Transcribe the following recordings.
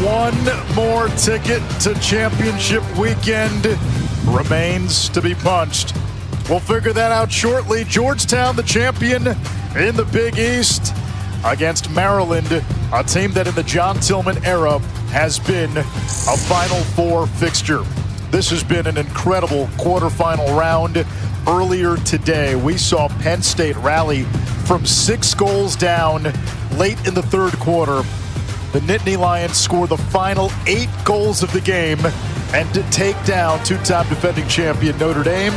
One more ticket to championship weekend remains to be punched. We'll figure that out shortly. Georgetown, the champion in the Big East, against Maryland, a team that in the John Tillman era has been a Final Four fixture. This has been an incredible quarterfinal round. Earlier today, we saw Penn State rally from 6 goals down late in the third quarter. The Nittany Lions score the final 8 goals of the game and to take down two-time defending champion Notre Dame.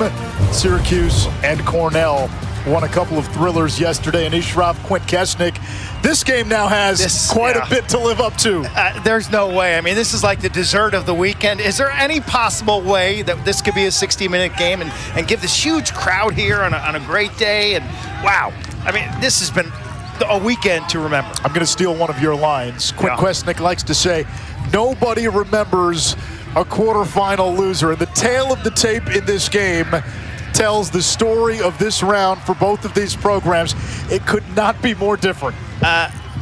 Syracuse and Cornell won a couple of thrillers yesterday. And Ishraf Quint-Kesnick, this game now has quite a bit to live up to. There's no way. I mean, this is like the dessert of the weekend. Is there any possible way that this could be a 60-minute game and give this huge crowd here on a great day? And wow, I mean, this has been a weekend to remember. I'm going to steal one of your lines. Quint-Kesnick likes to say, nobody remembers a quarterfinal loser. And the tale of the tape in this game tells the story of this round for both of these programs. It could not be more different.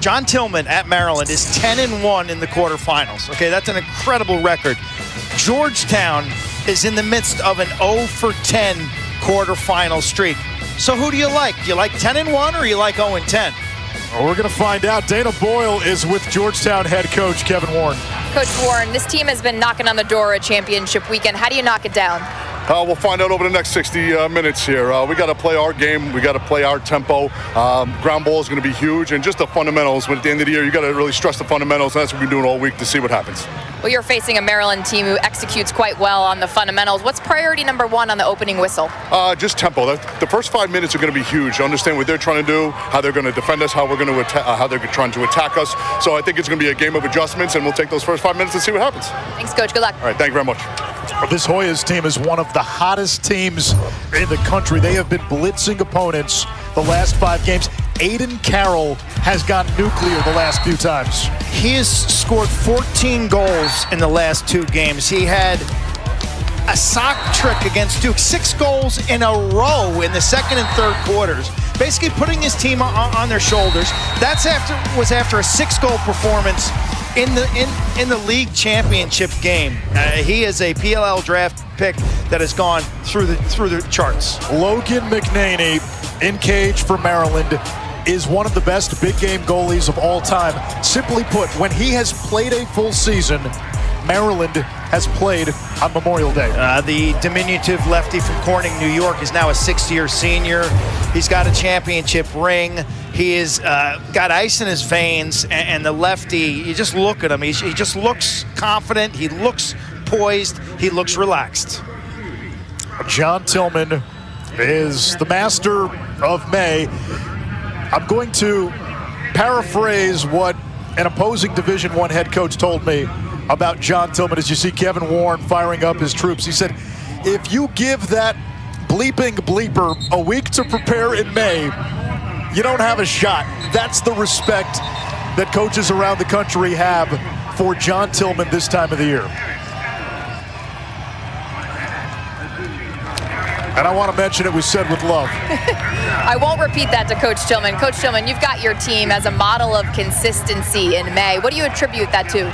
John Tillman at Maryland is 10-1 in the quarterfinals. Okay, that's an incredible record. Georgetown is in the midst of an 0-for-10 quarterfinal streak. So who do you like? Do you like 10-1 or you like 0-10? Well, we're going to find out. Dana Boyle is with Georgetown head coach Kevin Warren. Coach Warren, this team has been knocking on the door at championship weekend. How do you knock it down? We'll find out over the next 60 minutes here. We got to play our game. We got to play our tempo. Ground ball is going to be huge, and just the fundamentals. When at the end of the year, you got to really stress the fundamentals, and that's what we're doing all week to see what happens. Well, you're facing a Maryland team who executes quite well on the fundamentals. What's priority number one on the opening whistle? Just tempo. The first 5 minutes are going to be huge. Understand what they're trying to do, how they're going to defend us, how we're going to how they're trying to attack us. So I think it's going to be a game of adjustments, and we'll take those first 5 minutes and see what happens. Thanks, Coach. Good luck. All right. Thank you very much. This Hoyas team is one of the hottest teams in the country. They have been blitzing opponents the last 5 games. Aiden Carroll has gone nuclear the last few times. He has scored 14 goals in the last 2 games. He had a sock trick against Duke, 6 goals in a row in the second and third quarters, basically putting his team on their shoulders. That's after a 6-goal performance in the league championship game. He is a PLL draft pick that has gone through the charts. Logan McNaney in cage for Maryland is one of the best big game goalies of all time. Simply put, when he has played a full season, Maryland has played on Memorial Day. The diminutive lefty from Corning, New York, is now a 6th-year senior. He's got a championship ring. He has got ice in his veins, and the lefty, you just look at him. He just looks confident. He looks poised. He looks relaxed. John Tillman is the master of May. I'm going to paraphrase what an opposing Division I head coach told me about John Tillman as you see Kevin Warren firing up his troops. He said, if you give that bleeping bleeper a week to prepare in May, you don't have a shot. That's the respect that coaches around the country have for John Tillman this time of the year. And I want to mention it was said with love. I won't repeat that to Coach Tillman. Coach Tillman, you've got your team as a model of consistency in May. What do you attribute that to?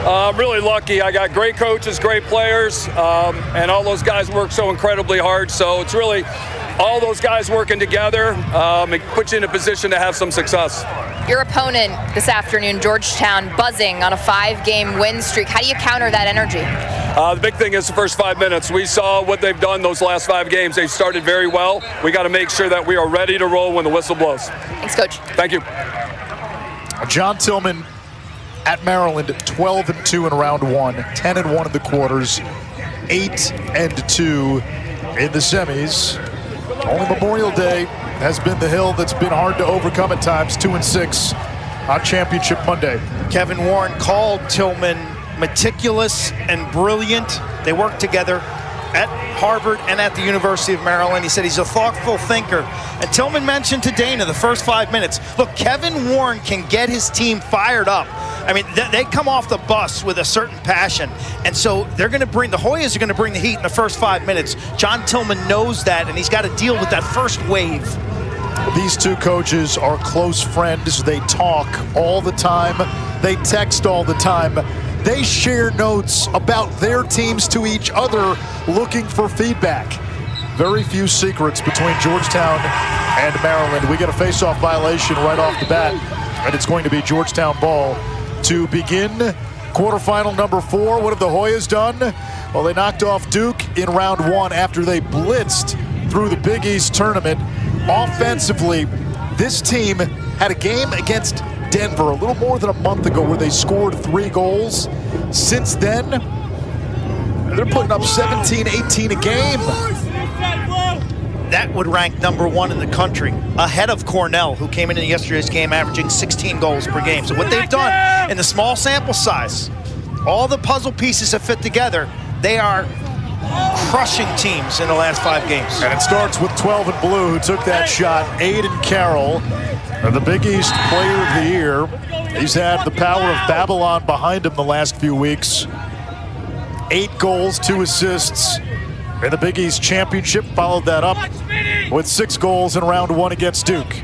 I'm really lucky. I got great coaches, great players, and all those guys work so incredibly hard. So it's really all those guys working together. It puts you in a position to have some success. Your opponent this afternoon, Georgetown, buzzing on a 5-game win streak. How do you counter that energy? The big thing is the first 5 minutes. We saw what they've done those last 5 games. They started very well. We got to make sure that we are ready to roll when the whistle blows. Thanks, Coach. Thank you. John Tillman at Maryland, 12-2 in round 1, 10-1 in the quarters, 8-2 in the semis. Only Memorial Day has been the hill that's been hard to overcome at times, 2-6 on Championship Monday. Kevin Warren called Tillman meticulous and brilliant. They work together at Harvard and at the University of Maryland. He said he's a thoughtful thinker. And Tillman mentioned to Dana the first 5 minutes, look, Kevin Warren can get his team fired up. I mean, they come off the bus with a certain passion. And so they're going to bring, the Hoyas are going to bring the heat in the first 5 minutes. John Tillman knows that, and he's got to deal with that first wave. These two coaches are close friends. They talk all the time. They text all the time. they share notes about their teams to each other, looking for feedback. Very few secrets between Georgetown and Maryland. We get a face-off violation right off the bat, and it's going to be Georgetown ball to begin quarterfinal number 4. What have the Hoyas done? Well, they knocked off Duke in round 1 after they blitzed through the Big East tournament. Offensively, this team had a game against Denver a little more than a month ago where they scored 3 goals. Since then, they're putting up 17, 18 a game. That would rank number 1 in the country, ahead of Cornell, who came in yesterday's game averaging 16 goals per game. So what they've done in the small sample size, all the puzzle pieces have fit together. They are crushing teams in the last 5 games. And it starts with 12 in blue, who took that shot. Aiden Carroll, the Big East Player of the Year. He's had the power of Babylon behind him the last few weeks. 8 goals, 2 assists in the Big East Championship. Followed that up with 6 goals in round 1 against Duke.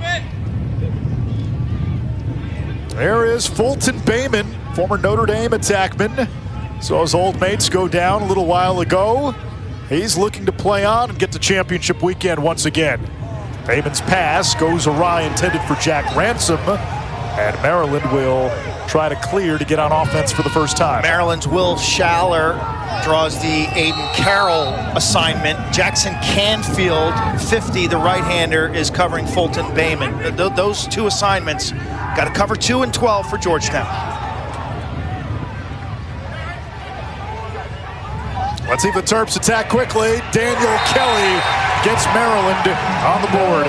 There is Fulton Bayman, former Notre Dame attackman. Saw his old mates go down a little while ago. He's looking to play on and get to championship weekend once again. Bayman's pass goes awry, intended for Jack Ransom, and Maryland will try to clear to get on offense for the first time. Maryland's Will Schaller draws the Aiden Carroll assignment. Jackson Canfield, 50, the right-hander, is covering Fulton Bayman. Those 2 assignments, got to cover 2 and 12 for Georgetown. Let's see if the Terps attack quickly. Daniel Kelly gets Maryland on the board.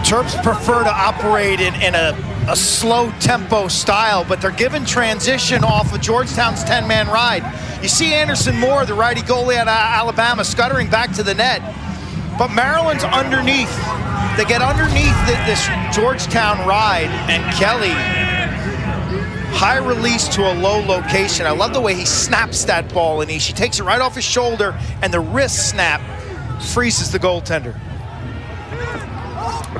Terps prefer to operate in a slow tempo style, but they're given transition off of Georgetown's 10-man ride. You see Anderson Moore, the righty goalie out of Alabama, scuttering back to the net. But Maryland's underneath. They get underneath this Georgetown ride, and Kelly, high release to a low location. I love the way he snaps that ball, and he takes it right off his shoulder, and the wrist snap freezes the goaltender.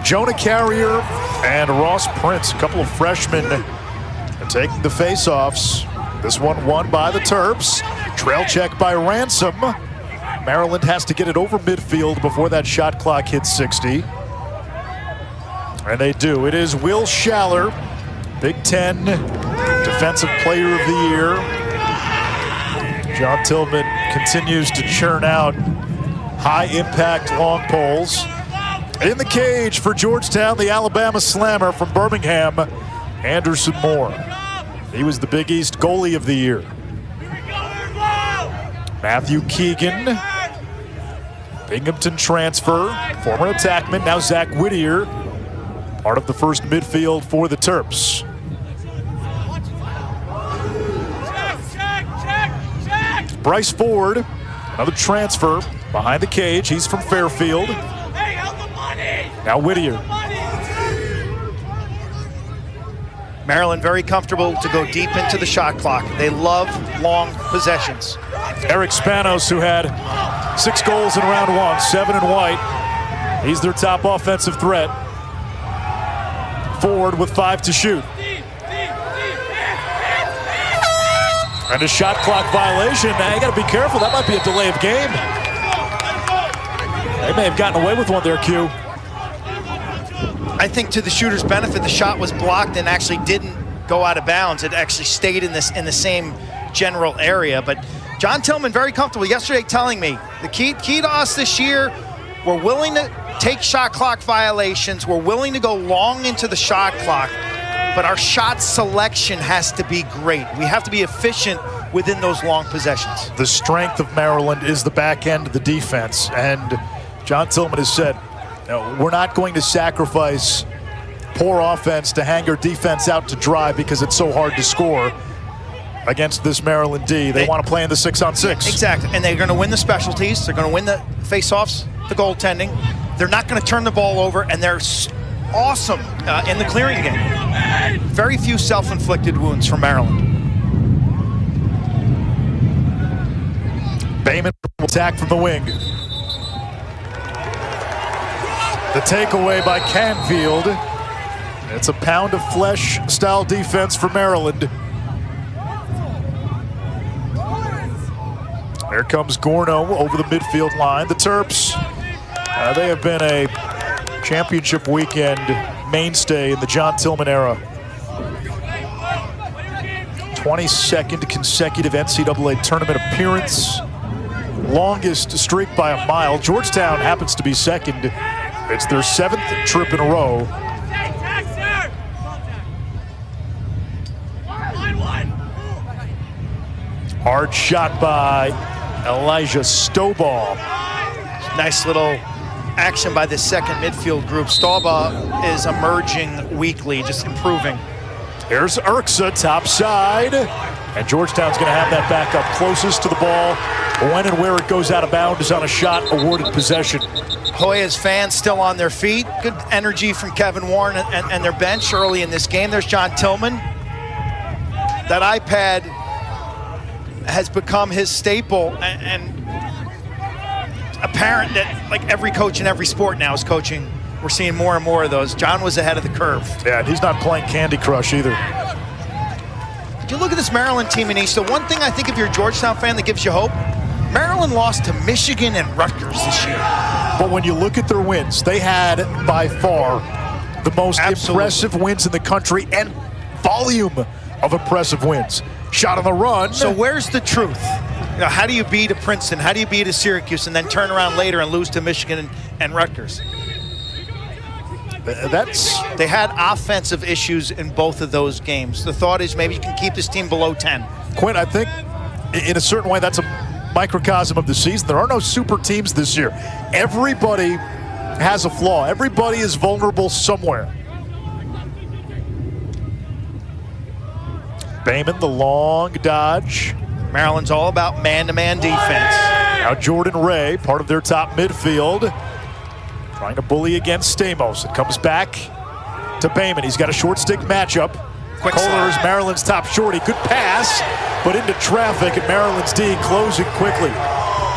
Jonah Carrier and Ross Prince, a couple of freshmen, taking the face-offs. This one won by the Terps. Trail check by Ransom. Maryland has to get it over midfield before that shot clock hits 60. And they do. It is Will Schaller, Big Ten Defensive Player of the Year. John Tillman continues to churn out high-impact long poles. In the cage for Georgetown, the Alabama slammer from Birmingham, Anderson Moore. He was the Big East Goalie of the Year. Matthew Keegan, Binghamton transfer, former attackman, now Zach Whittier, part of the first midfield for the Terps. Bryce Ford, another transfer behind the cage. He's from Fairfield. Now Whittier. Maryland very comfortable to go deep into the shot clock. They love long possessions. Eric Spanos, who had 6 goals in round 1, 7 in white. He's their top offensive threat. Ford with 5 to shoot. And a shot clock violation. Now you got to be careful. That might be a delay of game. They may have gotten away with one there, Q. I think to the shooter's benefit, the shot was blocked and actually didn't go out of bounds. It actually stayed in the same general area. But John Tillman very comfortable yesterday telling me the key to us this year, we're willing to take shot clock violations. We're willing to go long into the shot clock, but our shot selection has to be great. We have to be efficient within those long possessions. The strength of Maryland is the back end of the defense, and John Tillman has said, we're not going to sacrifice poor offense to hang our defense out to dry because it's so hard to score against this Maryland D. They want to play in the 6-on-6. Exactly, and they're going to win the specialties. They're going to win the face-offs, the goaltending. They're not going to turn the ball over, and they're awesome in the clearing game. Very few self-inflicted wounds from Maryland. Bayman will attack from the wing. The takeaway by Canfield. It's a pound of flesh style defense for Maryland. There comes Gorno over the midfield line. The Terps, they have been a championship weekend mainstay in the John Tillman era. 22nd consecutive NCAA tournament appearance. Longest streak by a mile. Georgetown happens to be second. It's their 7th trip in a row. Hard shot by Elijah Stovall. Nice little action by the second midfield group. Stovall is emerging weekly, just improving. Here's Urksa, top side. And Georgetown's going to have that back up closest to the ball. When and where it goes out of bounds is on a shot awarded possession. Hoya's fans still on their feet. Good energy from Kevin Warren and their bench early in this game. There's John Tillman. That iPad has become his staple, and apparent that like every coach in every sport now is coaching. We're seeing more and more of those. John was ahead of the curve. Yeah, and he's not playing Candy Crush either. You look at this Maryland team in East. The one thing I think if you're a Georgetown fan that gives you hope, Maryland lost to Michigan and Rutgers this year. But when you look at their wins, they had by far the most impressive wins in the country and volume of impressive wins. Shot on the run. So where's the truth? You know, how do you beat a Princeton? How do you beat a Syracuse and then turn around later and lose to Michigan and Rutgers? They had offensive issues in both of those games. The thought is maybe you can keep this team below 10. Quinn, I think in a certain way that's a microcosm of the season. There are no super teams this year. Everybody has a flaw. Everybody is vulnerable somewhere. Bayman, the long dodge. Maryland's all about man-to-man defense. Now Jordan Ray, part of their top midfield, trying to bully against Stamos. It comes back to Bayman. He's got a short stick matchup. Kohler is Maryland's top shorty. Good pass, but into traffic, and Maryland's D closing quickly.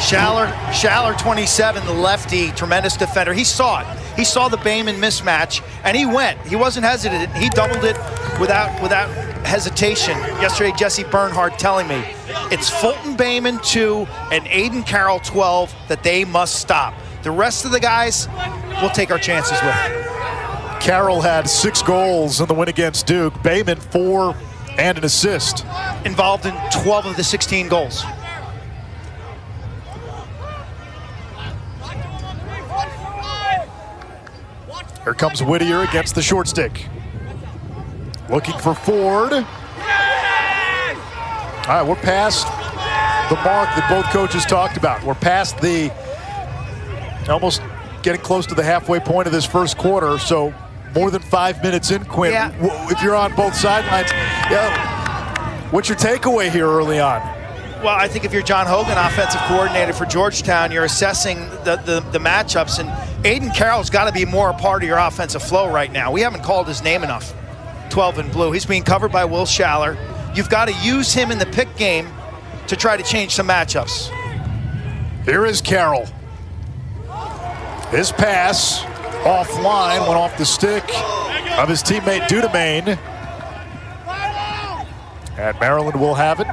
Schaller 27, the lefty, tremendous defender. He saw it. He saw the Bayman mismatch, and he went. He wasn't hesitant. He doubled it without hesitation. Yesterday, Jesse Bernhardt telling me it's Fulton Bayman 2 and Aiden Carroll 12 that they must stop. The rest of the guys, we'll take our chances with. Carroll had 6 goals in the win against Duke. Bayman 4 and an assist. Involved in 12 of the 16 goals. Here comes Whittier against the short stick. Looking for Ford. All right, we're past the mark that both coaches talked about. We're past the almost getting close to the halfway point of this first quarter, so more than 5 minutes in, Quinn. Yeah. If you're on both sidelines, what's your takeaway here early on? Well, I think if you're John Hogan, offensive coordinator for Georgetown, you're assessing the matchups, and Aiden Carroll's got to be more a part of your offensive flow right now. We haven't called his name enough. 12 in blue. He's being covered by Will Schaller. You've got to use him in the pick game to try to change some matchups. Here is Carroll. His pass offline, went off the stick of his teammate Dudemain. And Maryland will have it.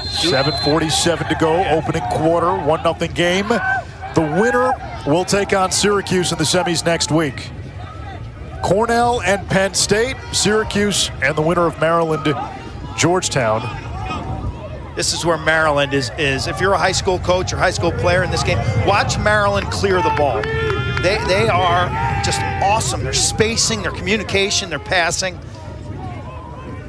7:47 to go, opening quarter, 1-0 game. The winner will take on Syracuse in the semis next week. Cornell and Penn State, Syracuse, and the winner of Maryland, Georgetown. This is where Maryland is. If you're a high school coach or high school player in this game, watch Maryland clear the ball. They are just awesome. Their spacing, their communication, their passing.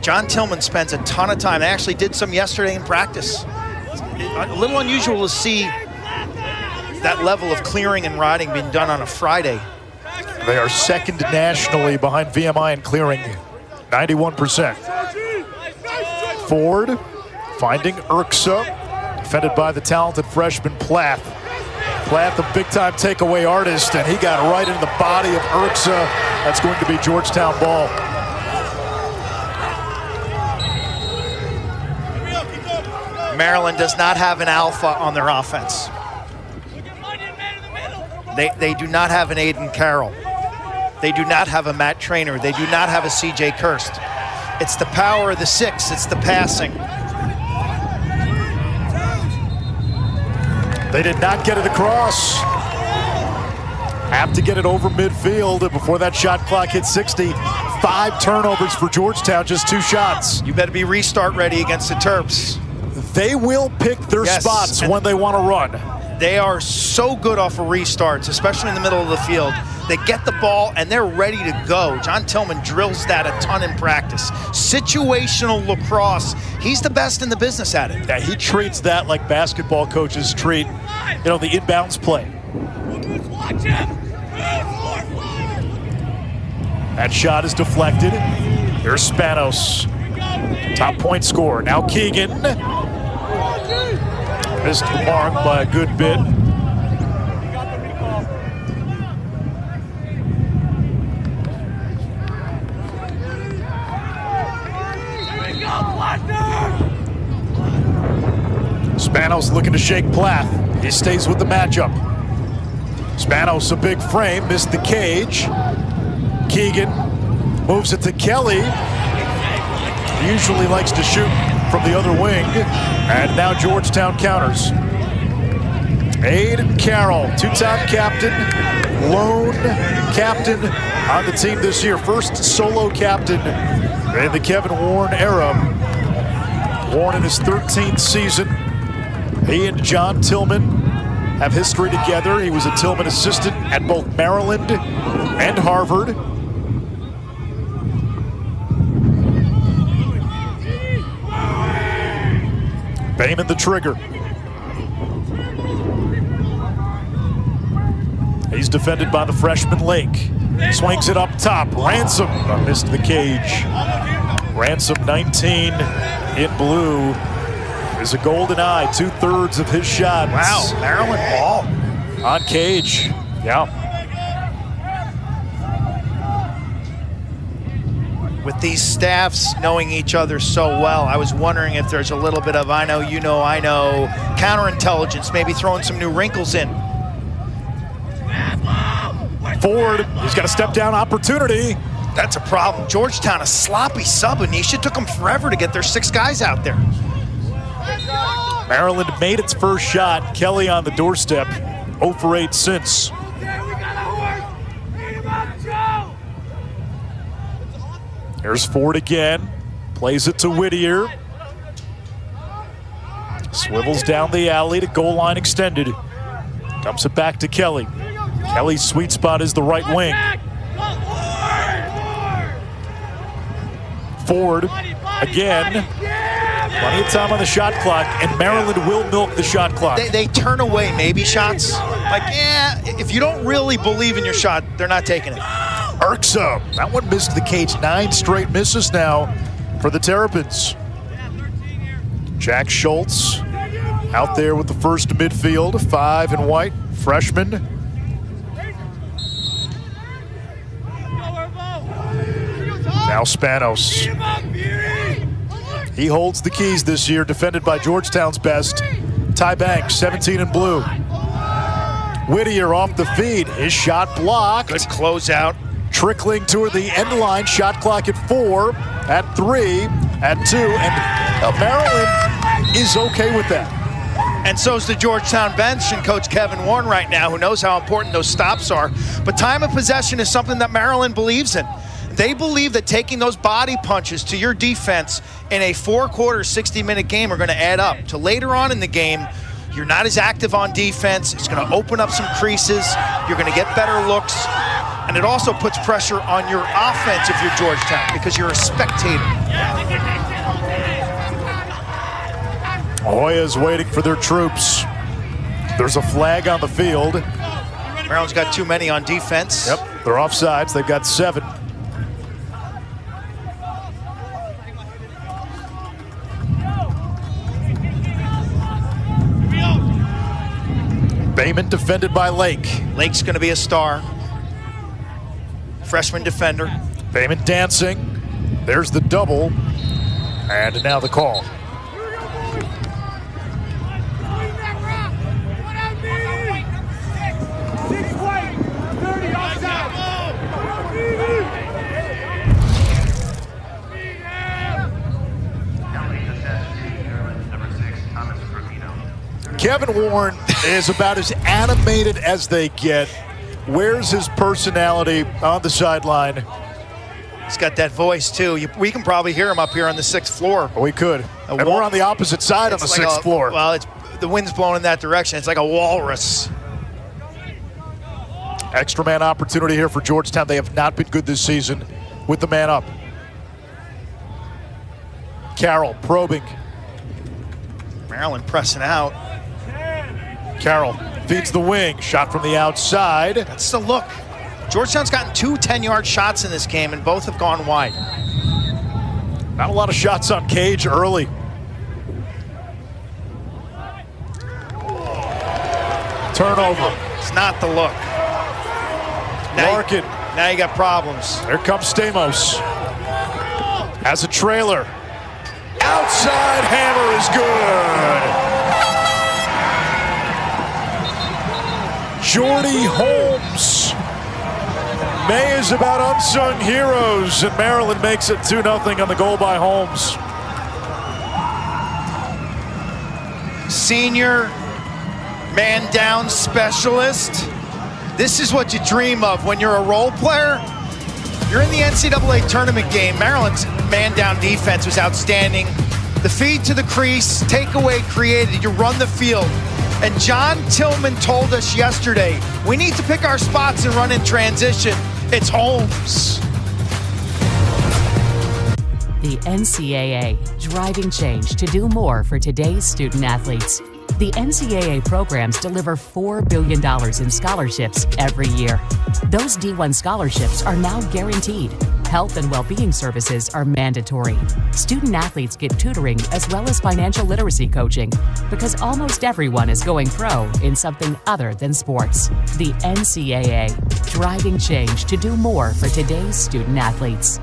John Tillman spends a ton of time. They actually did some yesterday in practice. A little unusual to see that level of clearing and riding being done on a Friday. They are second nationally behind VMI in clearing, 91%. Ford finding Urksa, defended by the talented freshman Plath. Plath, the big-time takeaway artist, and he got right into the body of Urksa. That's going to be Georgetown ball. Maryland does not have an alpha on their offense. They do not have an Aiden Carroll. They do not have a Matt Trainer. They do not have a CJ Kirst. It's the power of the 6. It's the passing. They did not get it across. Have to get it over midfield before that shot clock hits 60. 5 turnovers for Georgetown, just 2 shots. You better be restart ready against the Terps. They will pick their spots when they want to run. They are so good off of restarts, especially in the middle of the field. They get the ball and they're ready to go. John Tillman drills that a ton in practice. Situational lacrosse, he's the best in the business at it. Yeah, he treats that like basketball coaches treat, the inbounds play. That shot is deflected. Here's Spanos. Top point scorer. Now Keegan. Missed the mark by a good bit. Spanos looking to shake Plath. He stays with the matchup. Spanos, a big frame, missed the cage. Keegan moves it to Kelly. He usually likes to shoot from the other wing. And now Georgetown counters. Aiden Carroll, 2-time captain, lone captain on the team this year. First solo captain in the Kevin Warren era. Warren in his 13th season. He and John Tillman have history together. He was a Tillman assistant at both Maryland and Harvard. Bayman the trigger. He's defended by the freshman Lake. Swings it up top. Ransom missed the cage. Ransom, 19 in blue, is a golden eye. 2/3 of his shots. Wow, Maryland ball. On cage, yeah. With these staffs knowing each other so well, I was wondering if there's a little bit of I know, you know, I know, counterintelligence, maybe throwing some new wrinkles in. Ford, he's got a step down opportunity. That's a problem. Georgetown, a sloppy sub. Anisha took them forever to get their 6 guys out there. Maryland made its first shot. Kelly on the doorstep, 0 for 8 since. Here's Ford again, plays it to Whittier. Swivels down the alley to goal line extended. Dumps it back to Kelly. Kelly's sweet spot is the right wing. Ford again. Plenty of time on the shot clock, and Maryland will milk the shot clock. They turn away maybe shots. Like, yeah, if you don't really believe in your shot, they're not taking it. Irksome. That one missed the cage. 9 straight misses now for the Terrapins. Jack Schultz out there with the first midfield. 5 in white, freshman. Now Spanos. He holds the keys this year, defended by Georgetown's best. Ty Banks, 17 in blue. Whittier off the feed. His shot blocked. Good closeout. Trickling toward the end line. Shot clock at 4, at 3, at 2. And Maryland is okay with that. And so's the Georgetown bench and Coach Kevin Warren right now, who knows how important those stops are. But time of possession is something that Maryland believes in. They believe that taking those body punches to your defense in a 4-quarter, 60-minute game are going to add up. To later on in the game, you're not as active on defense. It's going to open up some creases. You're going to get better looks. And it also puts pressure on your offense if you're Georgetown because you're a spectator. Hoya's waiting for their troops. There's a flag on the field. Maryland's got too many on defense. Yep, they're offsides. They've got 7. Bayman defended by Lake. Lake's going to be a star. Freshman defender. Bayman dancing. There's the double. And now the call. Kevin Warren is about as animated as they get. Where's his personality on the sideline? He's got that voice, too. We can probably hear him up here on the 6th floor. We could. And we're on the opposite side on the 6th floor. Well, the wind's blowing in that direction. It's like a walrus. Extra man opportunity here for Georgetown. They have not been good this season with the man up. Carroll probing. Maryland pressing out. Carroll feeds the wing. Shot from the outside. That's the look. Georgetown's gotten 2 10-yard shots in this game, and both have gone wide. Not a lot of shots on Cage early. Turnover. It's not the look. Larkin. Now you got problems. Here comes Stamos. Has a trailer. Outside hammer is good. Jordy Holmes. May is about unsung heroes, and Maryland makes it 2-0 on the goal by Holmes. Senior man down specialist. This is what you dream of when you're a role player. You're in the NCAA tournament game. Maryland's man down defense was outstanding. The feed to the crease, takeaway created, you run the field. And John Tillman told us yesterday, we need to pick our spots and run in transition. It's Holmes. The NCAA, driving change to do more for today's student athletes. The NCAA programs deliver $4 billion in scholarships every year. Those D1 scholarships are now guaranteed. Health and well-being services are mandatory. Student athletes get tutoring as well as financial literacy coaching because almost everyone is going pro in something other than sports. The NCAA, driving change to do more for today's student athletes.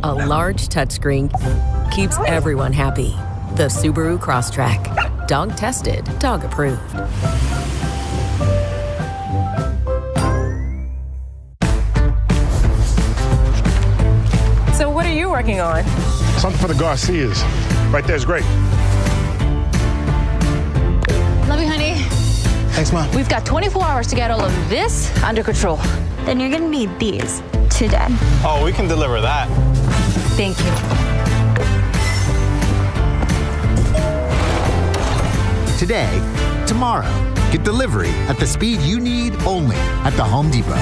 A large touchscreen keeps everyone happy. The Subaru Crosstrek. Dog tested, dog approved. So what are you working on? Something for the Garcias. Right there's great. Love you, honey. Thanks, Mom. We've got 24 hours to get all of this under control. Then you're gonna need these to Dad. Oh, we can deliver that. Thank you. Today, tomorrow. Get delivery at the speed you need only at the Home Depot.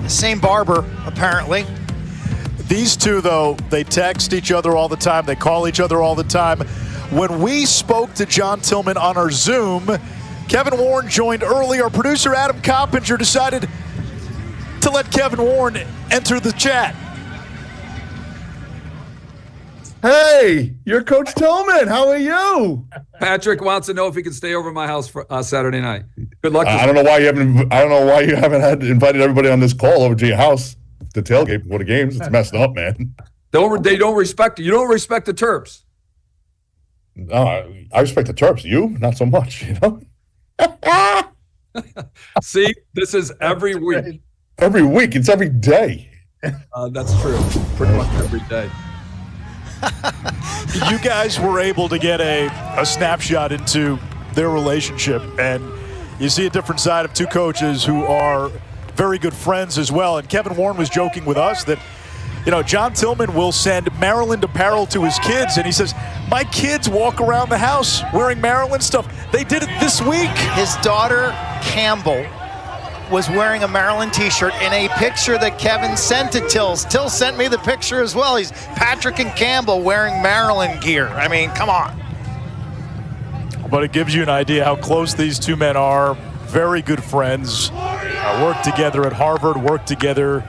Same barber, apparently. These two, though, they text each other all the time. They call each other all the time. When we spoke to John Tillman on our Zoom, Kevin Warren joined early. Our producer, Adam Coppinger, decided to let Kevin Warren enter the chat. Hey, you're Coach Tillman. How are you? Patrick wants to know if he can stay over at my house for Saturday night. Good luck. I don't know why you haven't had invited everybody on this call over to your house to tailgate before the games. It's messed up, man. They don't respect you. You don't respect the Terps. No, I respect the Terps. You, not so much. You know. See, this is every week. Every week. It's every day. That's true. Pretty much every day. You guys were able to get a snapshot into their relationship, and you see a different side of two coaches who are very good friends as well. And Kevin Warren was joking with us that, you know, John Tillman will send Maryland apparel to his kids, and he says, my kids walk around the house wearing Maryland stuff. They did it this week. His daughter, Campbell, was wearing a Maryland t-shirt in a picture that Kevin sent to Tills. Tills sent me the picture as well. He's Patrick and Campbell wearing Maryland gear. I mean, come on. But it gives you an idea how close these two men are. Very good friends. Worked together at Harvard, worked together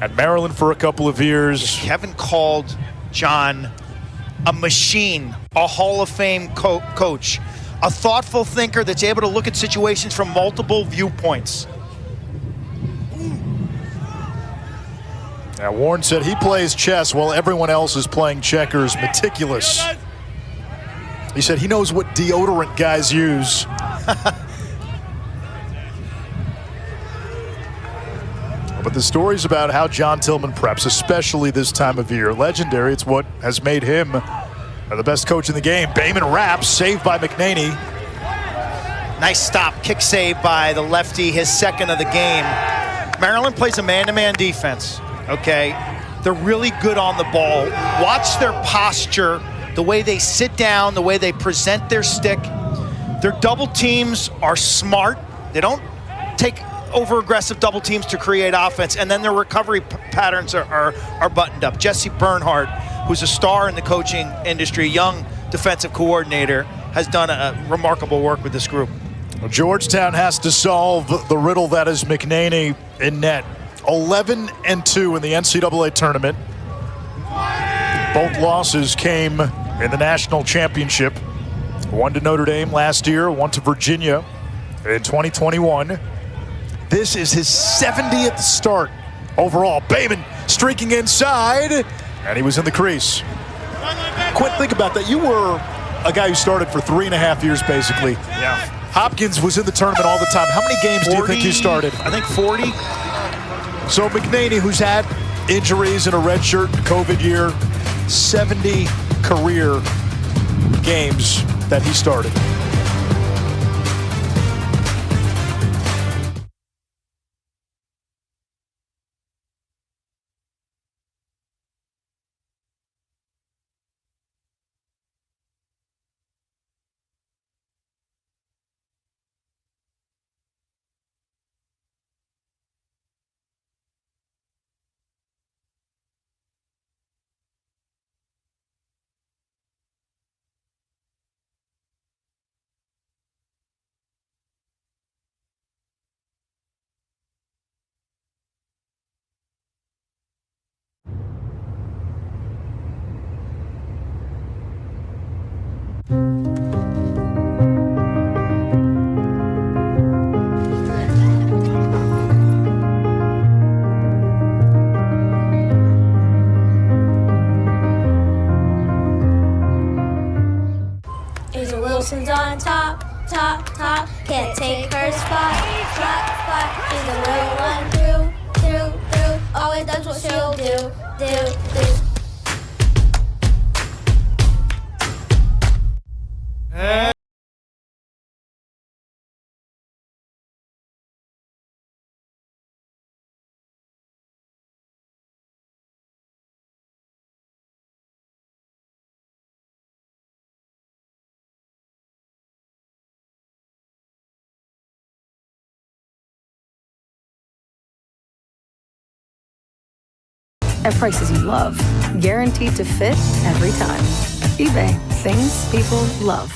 at Maryland for a couple of years. Kevin called John a machine, a Hall of Fame coach, a thoughtful thinker that's able to look at situations from multiple viewpoints. Now, Warren said he plays chess while everyone else is playing checkers. Meticulous. He said he knows what deodorant guys use. But the stories about how John Tillman preps, especially this time of year, legendary. It's what has made him the best coach in the game. Bayman wraps, saved by McNaney. Nice stop, kick save by the lefty, his second of the game. Maryland plays a man-to-man defense, okay? They're really good on the ball. Watch their posture, the way they sit down, the way they present their stick. Their double teams are smart. They don't take over-aggressive double teams to create offense, and then their recovery patterns are buttoned up. Jesse Bernhardt, who's a star in the coaching industry, young defensive coordinator, has done a remarkable work with this group. Well, Georgetown has to solve the riddle that is McNaney in net. 11-2 in the NCAA tournament. Both losses came in the national championship. One to Notre Dame last year, one to Virginia in 2021. This is his 70th start overall. Bayman streaking inside, and he was in the crease. Quint, think about that. You were a guy who started for 3.5 years, basically. Yeah. Hopkins was in the tournament all the time. How many games 40, do you think he started? I think 40. So McNaney, who's had injuries in a redshirt COVID year, 70 career games that he started. Wilson's on top, can't take her spot. She's a real one, through, always does what she'll do. At prices you love, guaranteed to fit every time. eBay, things people love.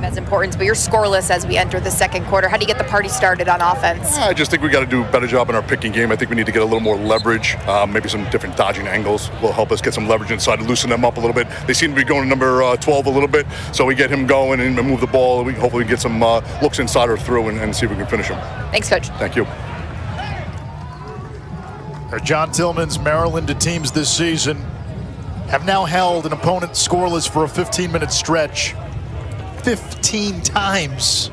That's important, but you're scoreless as we enter the second quarter. How do you get the party started on offense? I just think we got to do a better job in our picking game. I think we need to get a little more leverage. Maybe some different dodging angles will help us get some leverage inside and loosen them up a little bit. They seem to be going to number 12 a little bit, so we get him going and move the ball. We hopefully get some looks inside or through and see if we can finish him. Thanks, Coach. Thank you. John Tillman's Maryland teams this season have now held an opponent scoreless for a 15-minute stretch 15 times.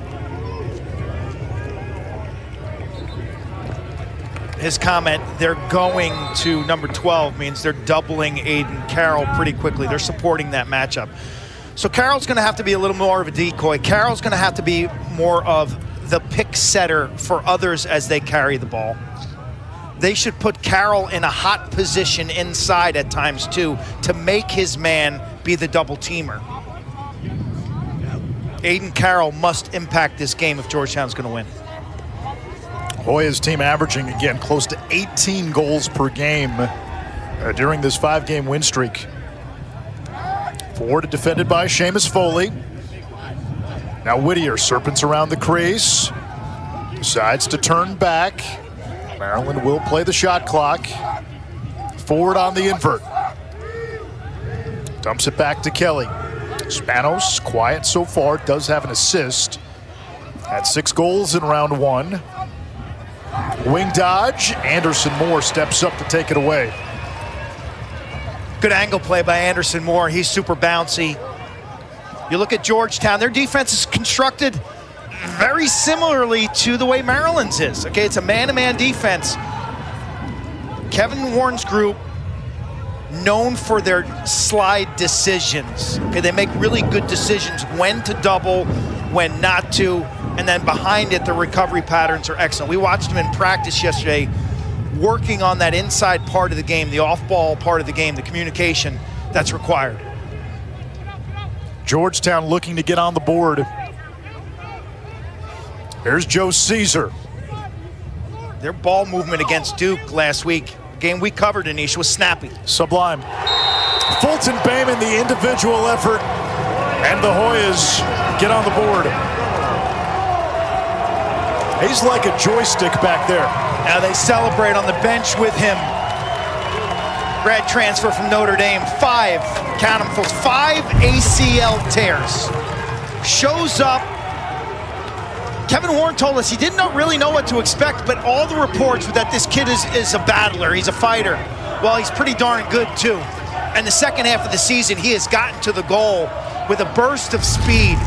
His comment, they're going to number 12, means they're doubling Aiden Carroll pretty quickly. They're supporting that matchup. So Carroll's going to have to be a little more of a decoy. Carroll's going to have to be more of the pick setter for others as they carry the ball. they should put Carroll in a hot position inside at times too to make his man be the double teamer. Aiden Carroll must impact this game if Georgetown's going to win. Hoya's team averaging, again, close to 18 goals per game during this 5-game win streak. Forward defended by Seamus Foley. Now Whittier serpents around the crease. Decides to turn back. Maryland will play the shot clock. Forward on the invert. Dumps it back to Kelly. Spanos, quiet so far, does have an assist. Had 6 goals in round 1. Wing dodge. Anderson Moore steps up to take it away. Good angle play by Anderson Moore. He's super bouncy. You look at Georgetown, their defense is constructed very similarly to the way Maryland's is. Okay, it's a man-to-man defense. Kevin Warren's group, known for their slide decisions. Okay, they make really good decisions when to double, when not to, and then behind it, the recovery patterns are excellent. We watched them in practice yesterday, working on that inside part of the game, the off-ball part of the game, the communication that's required. Georgetown looking to get on the board. Here's Joe Caesar. Their ball movement against Duke last week, game we covered, Anish, was snappy. Sublime. Fulton Bayman, the individual effort, and the Hoyas get on the board. He's like a joystick back there. Now they celebrate on the bench with him. Grad transfer from Notre Dame, 5, count them folks, 5 ACL tears. Shows up. Kevin Warren told us he didn't really know what to expect, but all the reports were that this kid is a battler, he's a fighter. Well, he's pretty darn good too. And the second half of the season, he has gotten to the goal with a burst of speed.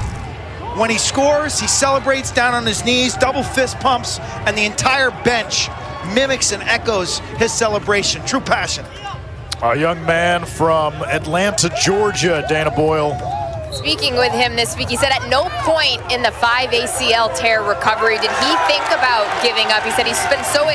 When he scores, he celebrates down on his knees, double fist pumps, and the entire bench mimics and echoes his celebration. True passion. A young man from Atlanta, Georgia, Dana Boyle. Speaking with him this week, he said at no point in the 5 ACL tear recovery did he think about giving up. He said he's been so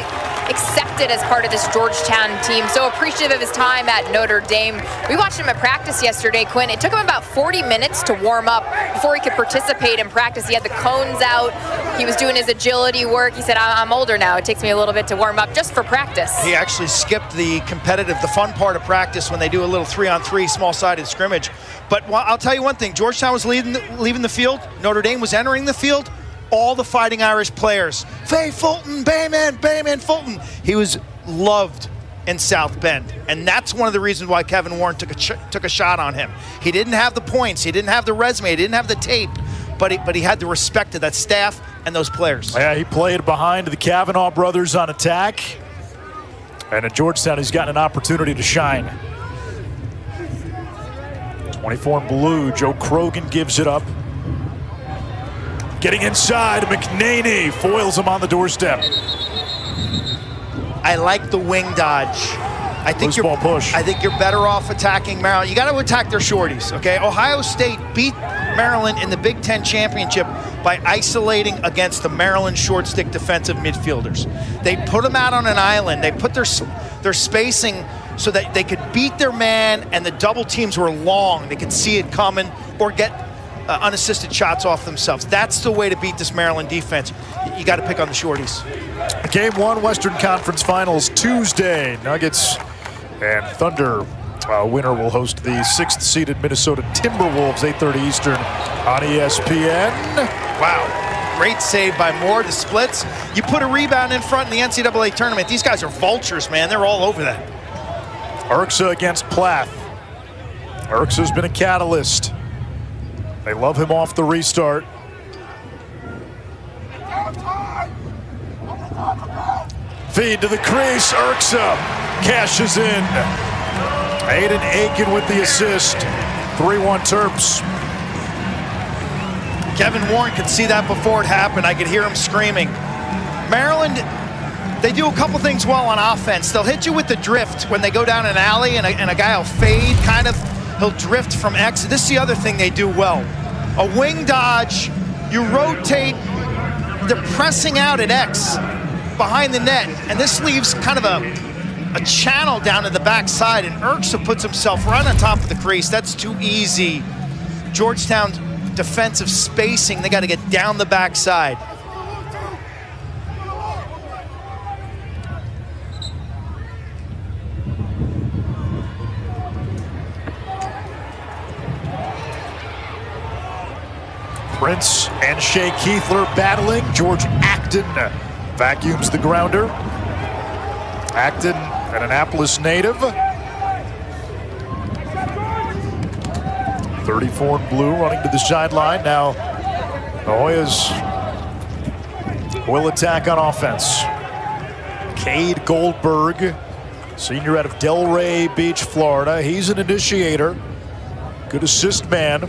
accepted as part of this Georgetown team, so appreciative of his time at Notre Dame. We watched him at practice yesterday, Quinn. It took him about 40 minutes to warm up before he could participate in practice. He had the cones out. He was doing his agility work. He said, I'm older now. It takes me a little bit to warm up just for practice. He actually skipped the competitive, the fun part of practice when they do a little 3-on-3 small-sided scrimmage. But I'll tell you one thing, Georgetown was leaving the field. Notre Dame was entering the field. All the Fighting Irish players, Faye Fulton, Bayman, Fulton. He was loved in South Bend, and that's one of the reasons why Kevin Warren took a shot on him. He didn't have the points, he didn't have the resume, he didn't have the tape, but he had the respect of that staff and those players. Yeah, he played behind the Kavanaugh brothers on attack, and at Georgetown he's gotten an opportunity to shine. 24 in blue, Joe Krogan gives it up. Getting inside, McNaney foils him on the doorstep. I like the wing dodge. I think you're better off attacking Maryland. You got to attack their shorties, okay? Ohio State beat Maryland in the Big Ten championship by isolating against the Maryland short stick defensive midfielders. They put them out on an island. They put their spacing so that they could beat their man, and the double teams were long. They could see it coming or get unassisted shots off themselves. That's the way to beat this Maryland defense. You got to pick on the shorties. Game 1 Western Conference Finals Tuesday. Nuggets and Thunder. Winner will host the 6th-seeded Minnesota Timberwolves, 8:30 Eastern on ESPN. Wow. Great save by Moore to splits. You put a rebound in front in the NCAA tournament. These guys are vultures, man. They're all over that. Urksa against Plath. Urksa's been a catalyst. They love him off the restart. Feed to the crease. Urksa cashes in. Aiden Aiken with the assist. 3-1 Terps. Kevin Warren could see that before it happened. I could hear him screaming. Maryland, they do a couple things well on offense. They'll hit you with the drift when they go down an alley and a guy will fade, kind of. He'll drift from X. This is the other thing they do well. A wing dodge, you rotate, they're pressing out at X. behind the net, and this leaves kind of a channel down to the backside, and Urksa puts himself right on top of the crease. That's too easy. Georgetown's defensive spacing, they got to get down the backside. Prince and Shea Keithler battling. George Acton vacuums the grounder. Acton, an Annapolis native. 34 in blue running to the sideline. Now the Hoyas will attack on offense. Cade Goldberg, senior out of Delray Beach, Florida. He's an initiator. Good assist man.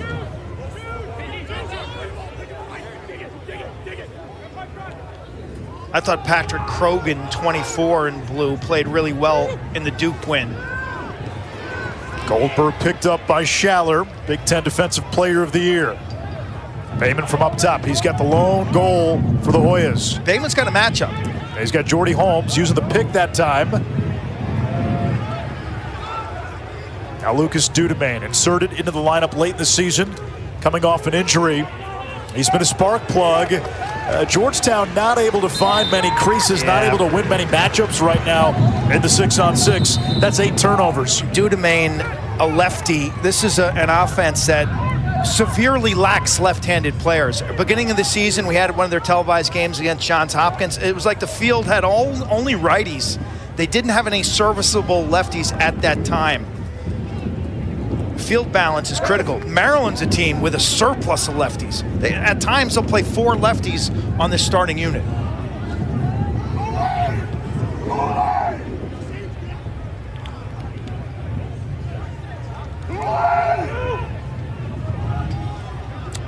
I thought Patrick Krogan, 24 in blue, played really well in the Duke win. Goldberg picked up by Schaller, Big Ten Defensive Player of the Year. Bayman from up top. He's got the lone goal for the Hoyas. Bayman's got a matchup. He's got Jordy Holmes using the pick that time. Now Lucas Dudemain inserted into the lineup late in the season, coming off an injury. He's been a spark plug. Georgetown not able to find many creases, not able to win many matchups right now in the 6-on-6. That's 8 turnovers. Dudemain, a lefty. This is an offense that severely lacks left-handed players. Beginning of the season, we had one of their televised games against Johns Hopkins. It was like the field had only righties. They didn't have any serviceable lefties at that time. Field balance is critical. Maryland's a team with a surplus of lefties. At times, they'll play 4 lefties on this starting unit.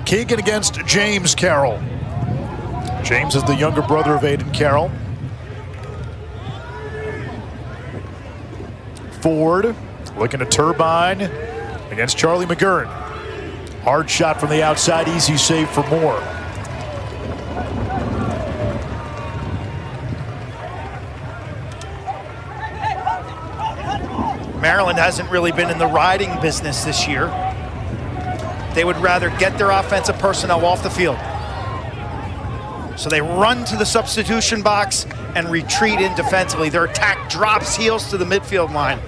Keegan against James Carroll. James is the younger brother of Aiden Carroll. Ford looking to turbine against Charlie McGurn. Hard shot from the outside, easy save for Moore. Maryland hasn't really been in the riding business this year. They would rather get their offensive personnel off the field. So they run to the substitution box and retreat in defensively. Their attack drops heels to the midfield line.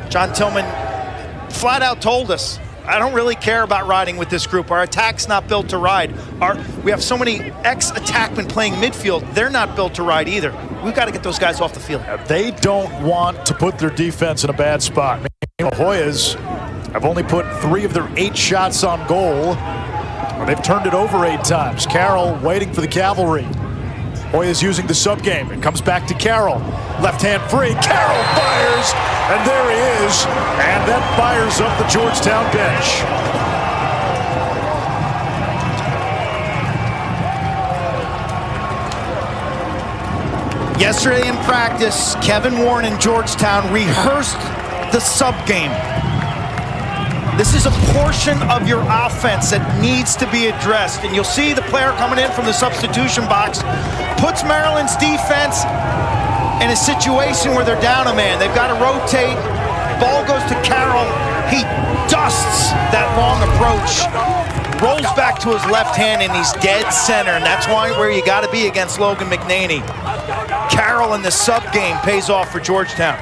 John Tillman flat out told us, I don't really care about riding with this group. Our attack's not built to ride. We have so many ex-attackmen playing midfield. They're not built to ride either. We've got to get those guys off the field. They don't want to put their defense in a bad spot. The Hoyas have only put 3 of their 8 shots on goal. They've turned it over 8 times. Carroll waiting for the cavalry. Hoyas using the sub game. It comes back to Carroll. Left hand free. Carroll fires, and there he is. And that fires up the Georgetown bench. Yesterday in practice, Kevin Warren and Georgetown rehearsed the sub game. This is a portion of your offense that needs to be addressed. And you'll see the player coming in from the substitution box puts Maryland's defense in a situation where they're down a man. They've got to rotate. Ball goes to Carroll. He dusts that long approach. Rolls back to his left hand, and he's dead center. And that's where you got to be against Logan McNaney. Carroll in the sub game pays off for Georgetown.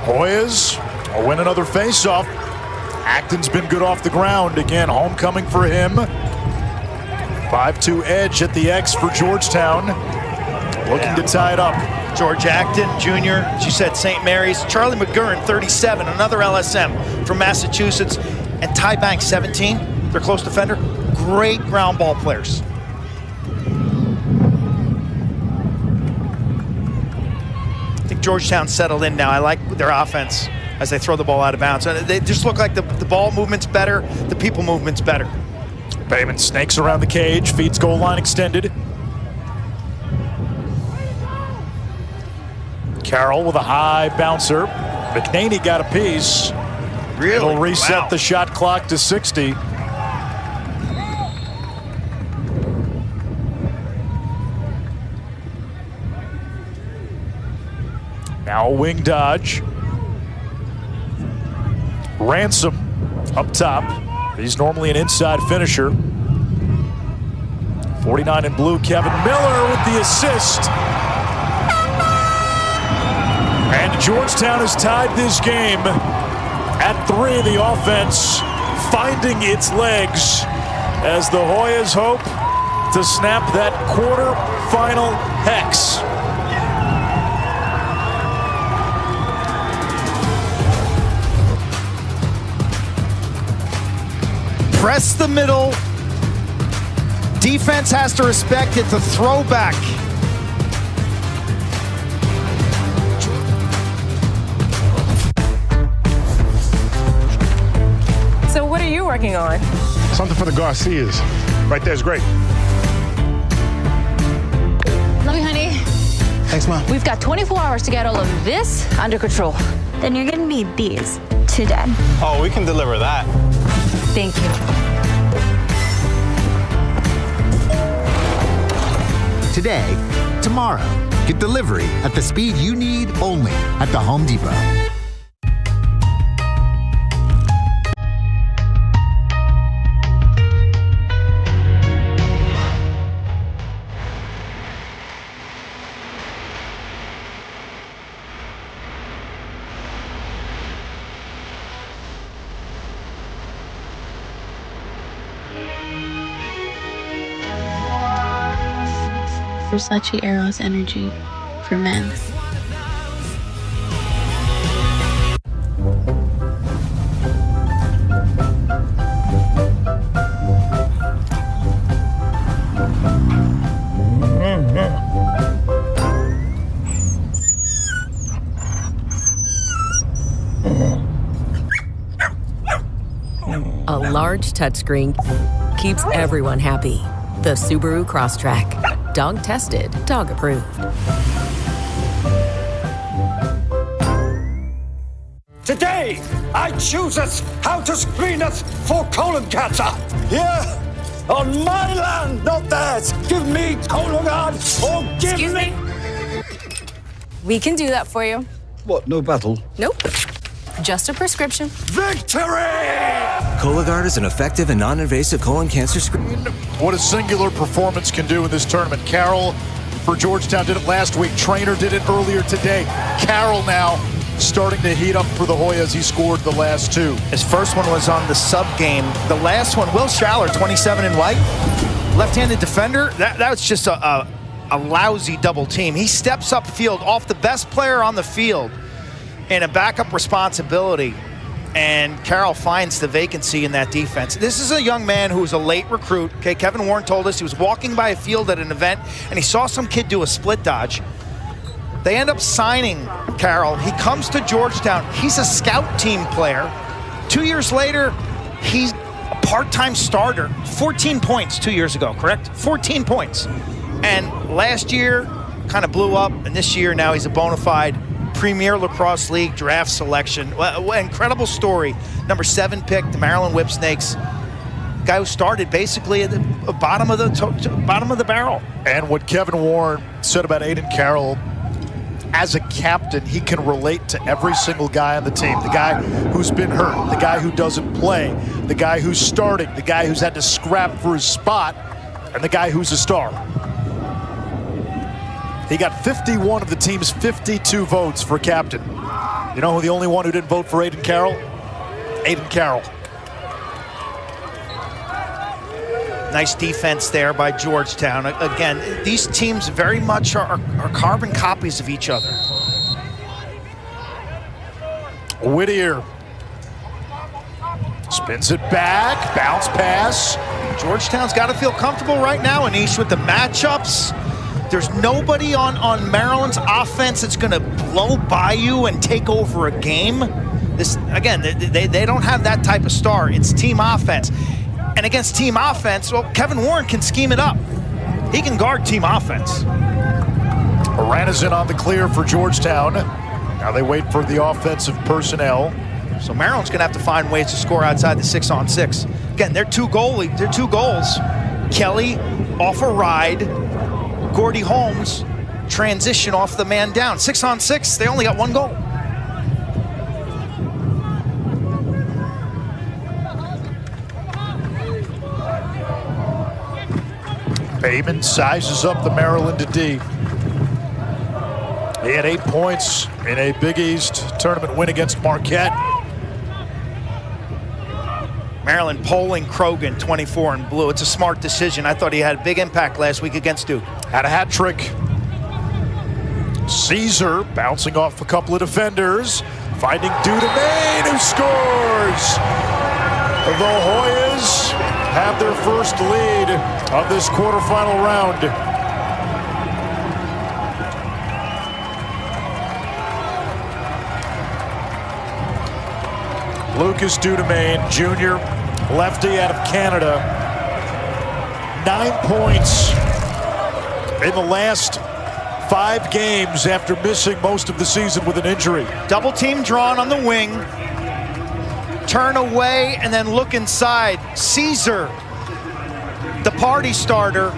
Hoyas will win another face-off. Acton's been good off the ground. Again, homecoming for him. 5-2 edge at the X for Georgetown. Looking to tie it up. George Acton, Jr., she said St. Mary's. Charlie McGurn, 37, another LSM from Massachusetts. And Ty Banks, 17, their close defender. Great ground ball players. I think Georgetown settled in now. I like their offense as they throw the ball out of bounds. They just look like the ball movement's better, the people movement's better. Bayman snakes around the cage, feeds goal line extended. Carroll with a high bouncer. McNaney got a piece. Really? It'll reset Wow. the shot clock to 60. Now a wing dodge. Ransom up top. He's normally an inside finisher. 49 in blue, Kevin Miller with the assist. And Georgetown has tied this game at 3. The offense finding its legs as the Hoyas hope to snap that quarterfinal hex. Press the middle. Defense has to respect it. The throwback. So what are you working on? Something for the Garcias. Right there's great. Love you, honey. Thanks, Mom. We've got 24 hours to get all of this under control. Then you're gonna need these today. Oh, we can deliver that. Thank you. Today, tomorrow. Get delivery at the speed you need only at the Home Depot. Versace Eros energy for men. A large touchscreen keeps everyone happy. The Subaru Crosstrek. Dog tested, dog approved. Today, I choose us how to screen us for colon cancer. Here, on my land, not theirs. Give me Cologuard or give Excuse me? We can do that for you. What, no battle? Nope. Just a prescription. Victory! Cologuard is an effective and non-invasive colon cancer screen. What a singular performance can do in this tournament. Carroll for Georgetown did it last week. Trainer did it earlier today. Carroll now starting to heat up for the Hoyas. He scored the last 2. His first one was on the sub game. The last one, Will Schaller, 27 in white. Left-handed defender. That was just a lousy double team. He steps up field off the best player on the field in a backup responsibility. And Carroll finds the vacancy in that defense. This is a young man who was a late recruit. Okay, Kevin Warren told us he was walking by a field at an event and he saw some kid do a split dodge. They end up signing Carroll. He comes to Georgetown. He's a scout team player. 2 years later, he's a part-time starter. 14 points 2 years ago, correct? 14 points. And last year, kind of blew up. And this year, now he's a bona fide Premier Lacrosse League draft selection. Well, incredible story. Number 7 pick, the Maryland Whipsnakes. Guy who started basically at the bottom of the barrel. And what Kevin Warren said about Aiden Carroll, as a captain, he can relate to every single guy on the team. The guy who's been hurt, the guy who doesn't play, the guy who's starting, the guy who's had to scrap for his spot, and the guy who's a star. He got 51 of the team's 52 votes for captain. You know who the only one who didn't vote for Aiden Carroll? Aiden Carroll. Nice defense there by Georgetown. Again, these teams very much are carbon copies of each other. Whittier spins it back, bounce pass. Georgetown's got to feel comfortable right now, Anish, with the matchups. There's nobody on Maryland's offense that's going to blow by you and take over a game. This again, they don't have that type of star. It's team offense. And against team offense, well, Kevin Warren can scheme it up. He can guard team offense. Ranizin on the clear for Georgetown. Now they wait for the offensive personnel. So Maryland's going to have to find ways to score outside the 6-on-6. Again, their two goals. Kelly off a ride. Gordy Holmes transition off the man down. 6-on-6, they only got one goal. Bateman sizes up the Maryland D. He had 8 points in a Big East tournament win against Marquette. Maryland polling Krogan 24 in blue. It's a smart decision. I thought he had a big impact last week against Duke. Had a hat trick. Caesar bouncing off a couple of defenders, finding Dudemain, who scores. The Hoyas have their first lead of this quarterfinal round. Lucas Dudemain, junior, lefty out of Canada. 9 points in the last 5 games after missing most of the season with an injury. Double team drawn on the wing. Turn away and then look inside. Caesar, the party starter.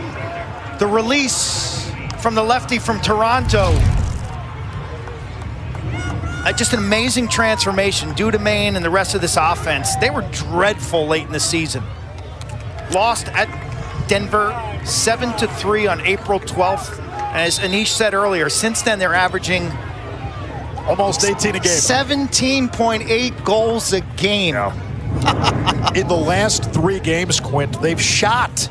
The release from the lefty from Toronto. Just an amazing transformation. Dudemain and the rest of this offense, they were dreadful late in the season. Lost at Denver 7-3 on April 12th. As Anish said earlier, since then they're averaging almost 18 a game. 17.8 goals a game. Yeah. In the last 3 games, Quint, they've shot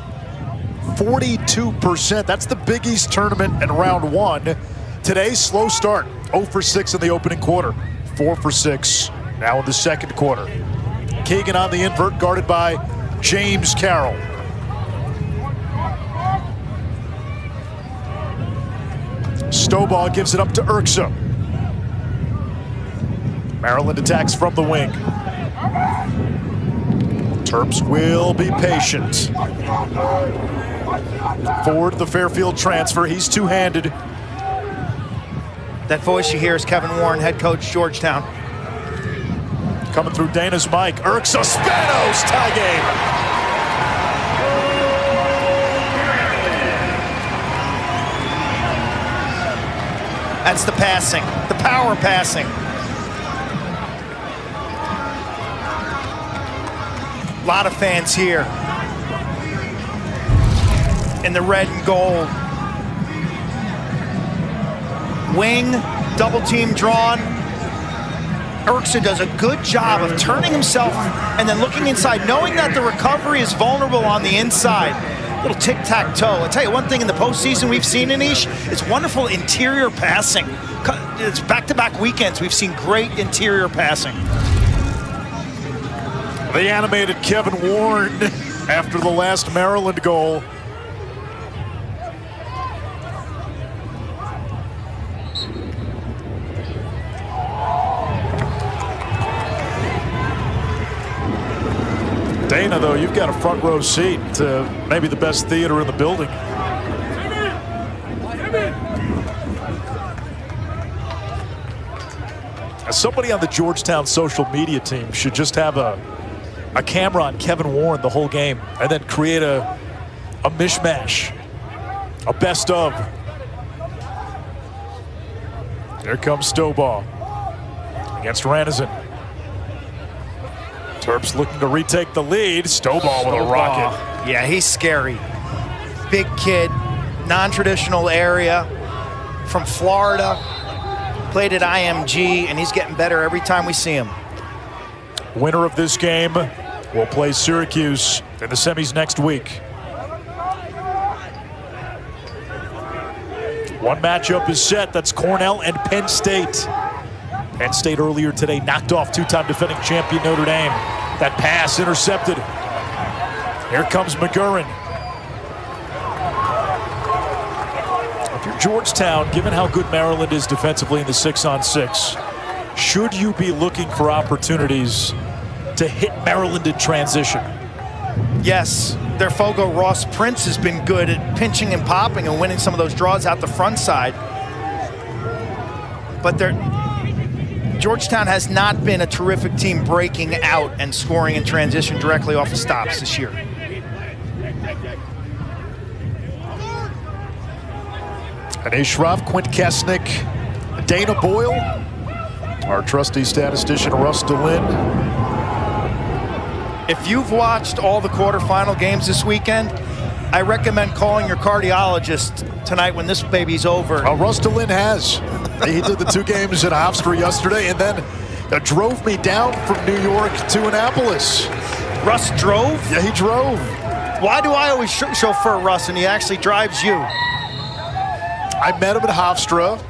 42%. That's the Big East tournament in round 1. Today's slow start. 0 for 6 in the opening quarter. 4 for 6 now in the second quarter. Keegan on the invert, guarded by James Carroll. Stovall gives it up to Urksa. Maryland attacks from the wing. Terps will be patient. Forward the Fairfield transfer. He's two-handed. That voice you hear is Kevin Warren, head coach, Georgetown. Coming through Dana's mic. Urksa, Spanos, tie game. That's the passing, the power passing. A lot of fans here in the red and gold. Wing, double team drawn. Urksa does a good job of turning himself and then looking inside, knowing that the recovery is vulnerable on the inside. Little tic-tac-toe. I'll tell you one thing in the postseason we've seen, Anish, is wonderful interior passing. It's back-to-back weekends. We've seen great interior passing. The animated Kevin Warren after the last Maryland goal. Dana, though, you've got a front row seat to maybe the best theater in the building. Somebody on the Georgetown social media team should just have a camera on Kevin Warren the whole game and then create a mishmash, a best of. Here comes Stovall against Ranizin. Terps looking to retake the lead. Stovall with a rocket. Yeah, he's scary. Big kid, non-traditional area, from Florida. Played at IMG, and he's getting better every time we see him. Winner of this game will play Syracuse in the semis next week. One matchup is set. That's Cornell and Penn State. Penn State earlier today knocked off two-time defending champion Notre Dame. That pass intercepted. Here comes McGurran. If you're Georgetown, given how good Maryland is defensively in the 6-on-6, should you be looking for opportunities to hit Maryland in transition? Yes, their Fogo Ross Prince has been good at pinching and popping and winning some of those draws out the front side. but Georgetown has not been a terrific team breaking out and scoring in transition directly off of stops this year. Anae Schroff, Quint Kesnick, Dana Boyle, our trusty statistician Russ DeLynn. If you've watched all the quarterfinal games this weekend, I recommend calling your cardiologist tonight when this baby's over. Russ DeLynn has. He did the 2 games in Hofstra yesterday and then drove me down from New York to Annapolis. Russ drove? Yeah, he drove. Why do I always chauffeur Russ and he actually drives you? I met him at Hofstra.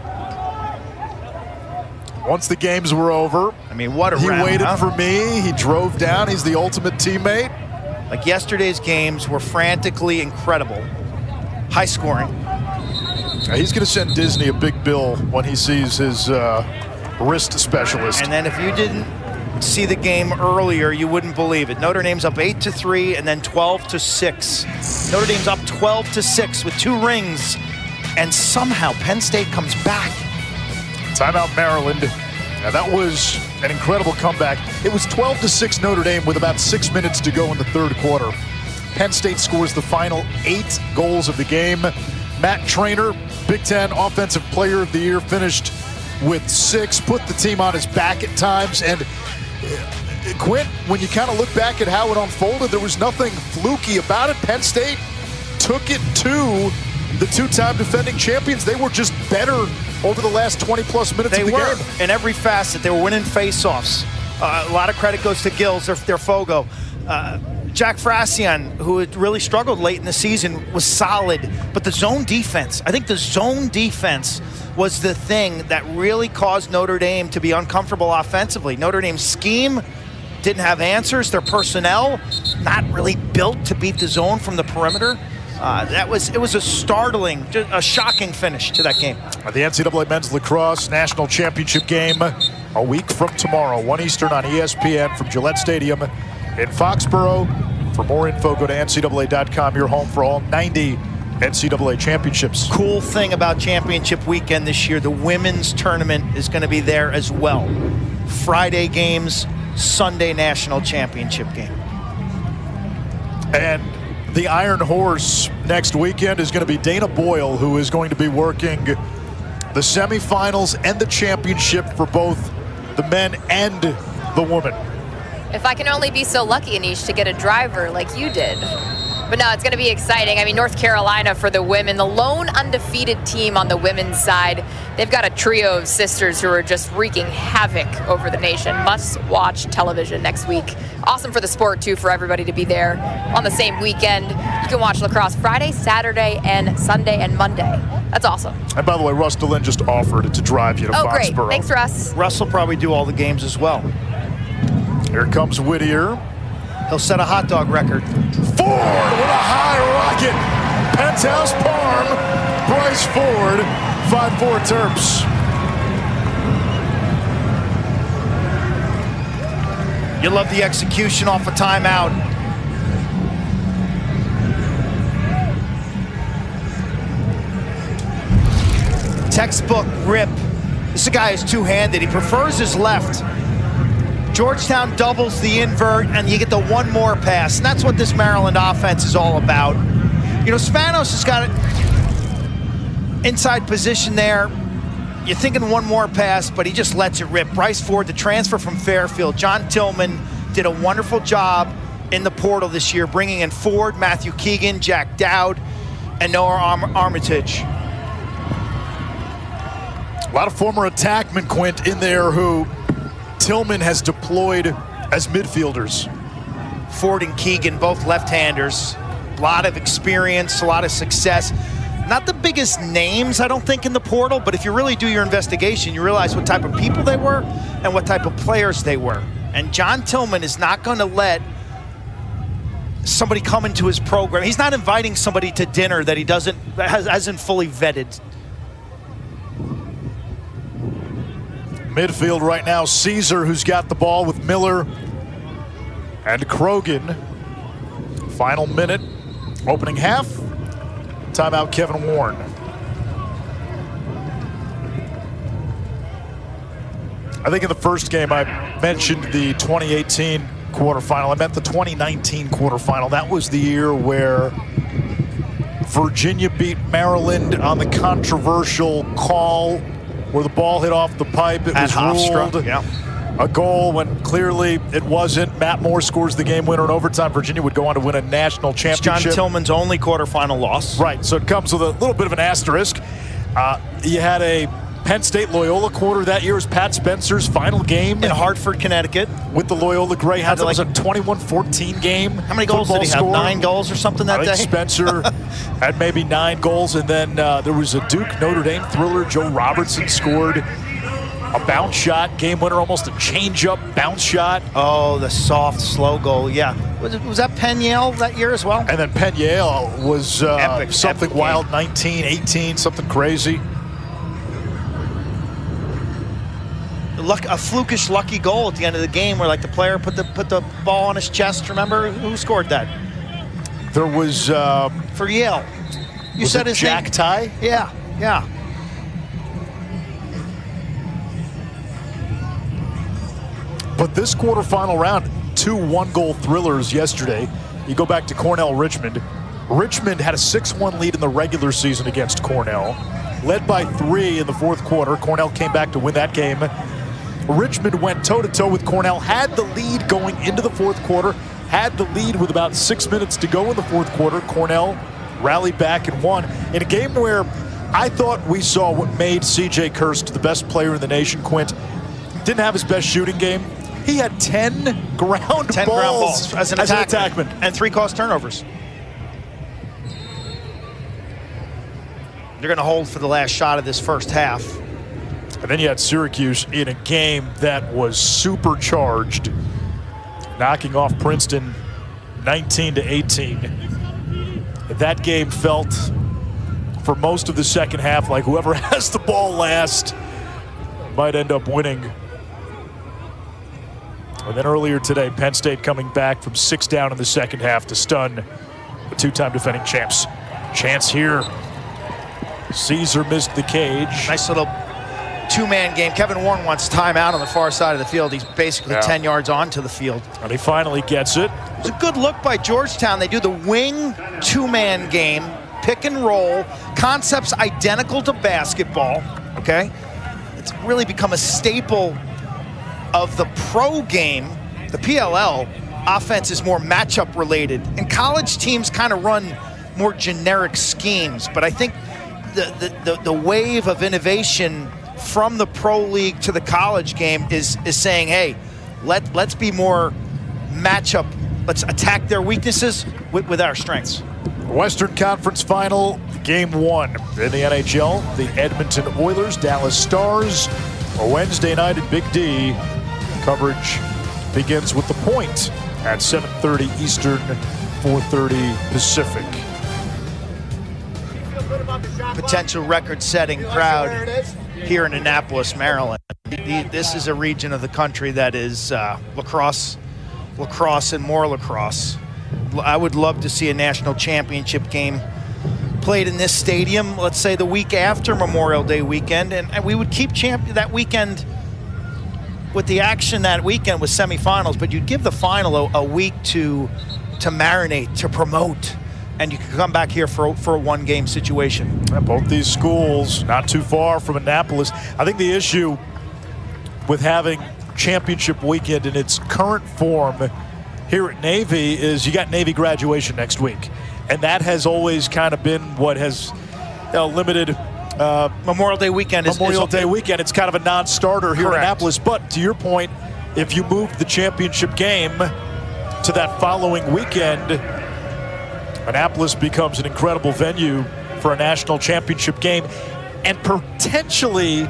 Once the games were over, I mean, what a he round, waited huh? for me. He drove down. He's the ultimate teammate. Like yesterday's games were frantically incredible. High scoring. He's going to send Disney a big bill when he sees his wrist specialist. And then if you didn't see the game earlier, you wouldn't believe it. Notre Dame's up 8-3 and then 12-6. Notre Dame's up 12-6 with 2 rings. And somehow Penn State comes back. Timeout Maryland. Now that was an incredible comeback. It was 12-6 Notre Dame with about 6 minutes to go in the 3rd quarter. Penn State scores the final 8 goals of the game. Matt Traynor, Big Ten Offensive Player of the Year, finished with 6, put the team on his back at times. And Quint, when you kind of look back at how it unfolded, there was nothing fluky about it. Penn State took it to the 2-time defending champions. They were just better over the last 20-plus minutes of the game. In every facet. They were winning face-offs. A lot of credit goes to Gills, their Fogo. Jack Frasian, who had really struggled late in the season, was solid. But the zone defense, I think the zone defense was the thing that really caused Notre Dame to be uncomfortable offensively. Notre Dame's scheme didn't have answers. Their personnel, not really built to beat the zone from the perimeter. It was a startling, a shocking finish to that game. The NCAA Men's Lacrosse National Championship game a week from tomorrow, 1 Eastern on ESPN from Gillette Stadium in Foxborough. For more info, go to NCAA.com, your home for all 90 NCAA championships. Cool thing about championship weekend this year, the women's tournament is going to be there as well. Friday games, Sunday national championship game. And the Iron Horse next weekend is going to be Dana Boyle, who is going to be working the semifinals and the championship for both the men and the women. If I can only be so lucky, Anish, to get a driver like you did. But no, it's going to be exciting. I mean, North Carolina for the women, the lone undefeated team on the women's side. They've got a trio of sisters who are just wreaking havoc over the nation. Must-watch television next week. Awesome for the sport, too, for everybody to be there on the same weekend. You can watch lacrosse Friday, Saturday, and Sunday, and Monday. That's awesome. And by the way, Russ DeLynn just offered to drive you to Foxborough. Oh, great. Thanks, Russ. Russ will probably do all the games as well. Here comes Whittier. He'll set a hot dog record. Ford with a high rocket. Penthouse Parm. Bryce Ford. 5-4 Terps. You love the execution off a timeout. Textbook rip. This guy is two-handed. He prefers his left. Georgetown doubles the invert, and you get the one more pass. And that's what this Maryland offense is all about. You know, Spanos has got an inside position there. You're thinking one more pass, but he just lets it rip. Bryce Ford, the transfer from Fairfield. John Tillman did a wonderful job in the portal this year, bringing in Ford, Matthew Keegan, Jack Dowd, and Noah Armitage. A lot of former attackmen, Quint, in there who Tillman has deployed as midfielders. Ford and Keegan, both left-handers. A lot of experience, a lot of success. Not the biggest names, I don't think, in the portal, but if you really do your investigation, you realize what type of people they were and what type of players they were. And John Tillman is not going to let somebody come into his program. He's not inviting somebody to dinner that he hasn't fully vetted. Midfield right now, Caesar, who's got the ball with Miller and Krogan. Final minute, opening half. Timeout, Kevin Warren. I think in the first game I mentioned the 2018 quarterfinal. I meant the 2019 quarterfinal. That was the year where Virginia beat Maryland on the controversial call where the ball hit off the pipe. It was ruled a goal when clearly it wasn't. Matt Moore scores the game winner in overtime. Virginia would go on to win a national championship. It's John Tillman's only quarterfinal loss. Right, so it comes with a little bit of an asterisk. You had a Penn State Loyola quarter that year. Was Pat Spencer's final game in Hartford, Connecticut, with the Loyola Greyhounds. It was a 21-14 game. How many goals did he have? 9 goals or something that day? I think Spencer had maybe 9 goals, and then there was a Duke Notre Dame thriller. Joe Robertson scored a bounce shot, game winner, almost a change-up bounce shot. Oh, the soft, slow goal. Yeah, was that Penn Yale that year as well? And then Penn Yale was something epic wild, game. 19, 18, something crazy. A flukish lucky goal at the end of the game where like the player put the ball on his chest. Remember who scored that? There was for Yale. You said his Jack name. Ty? Yeah. But this quarterfinal round, 2 one-goal thrillers yesterday. You go back to Cornell-Richmond. Richmond had a 6-1 lead in the regular season against Cornell, led by 3 in the fourth quarter. Cornell came back to win that game. Richmond went toe-to-toe with Cornell, had the lead going into the fourth quarter, had the lead with about 6 minutes to go in the fourth quarter. Cornell rallied back and won in a game where I thought we saw what made C.J. Kirst the best player in the nation. Quint didn't have his best shooting game. He had 10 ground balls as an attackman and 3 caused turnovers. They're going to hold for the last shot of this first half. And then you had Syracuse in a game that was supercharged, knocking off Princeton 19-18. That game felt for most of the second half like whoever has the ball last might end up winning. And then earlier today, Penn State coming back from 6 down in the second half to stun the 2-time defending champs. Chance here. Caesar missed the cage. Nice little 2-man game. Kevin Warren wants timeout on the far side of the field. He's basically 10 yards onto the field. And he finally gets it. It's a good look by Georgetown. They do the wing 2-man game, pick and roll, concepts identical to basketball, okay? It's really become a staple of the pro game. The PLL offense is more matchup related, and college teams kind of run more generic schemes, but I think the wave of innovation from the pro league to the college game is saying, hey, let's be more matchup. Let's attack their weaknesses with our strengths. Western Conference Final, Game 1 in the NHL. The Edmonton Oilers, Dallas Stars. Wednesday night at Big D. Coverage begins with The Point at 7:30 Eastern, 4:30 Pacific. Potential record-setting crowd here in Annapolis, Maryland. This is a region of the country that is lacrosse, and more lacrosse. I would love to see a national championship game played in this stadium, let's say the week after Memorial Day weekend, and we would keep that weekend with the action that weekend with semifinals, but you'd give the final a week to marinate, to promote, and you can come back here for a one-game situation. Both these schools not too far from Annapolis. I think the issue with having championship weekend in its current form here at Navy is you got Navy graduation next week, and that has always kind of been what has limited Memorial Day weekend. Day weekend, it's kind of a non-starter here in Annapolis. But to your point, if you move the championship game to that following weekend, Annapolis becomes an incredible venue for a national championship game and potentially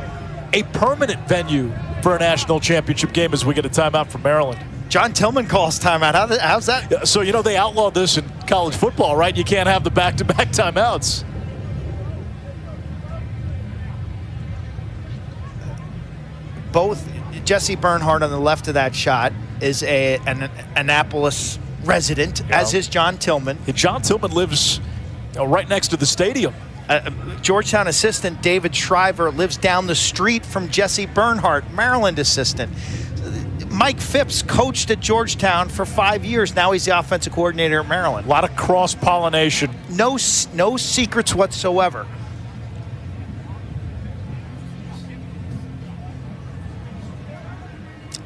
a permanent venue for a national championship game as we get a timeout from Maryland. John Tillman calls timeout. How's that? So, they outlawed this in college football, right? You can't have the back-to-back timeouts. Both Jesse Bernhardt on the left of that shot is an Annapolis resident, as is John Tillman. John Tillman lives right next to the stadium. Georgetown assistant David Shriver lives down the street from Jesse Bernhardt, Maryland assistant. Mike Phipps coached at Georgetown for 5 years. Now he's the offensive coordinator at Maryland. A lot of cross-pollination. No secrets whatsoever.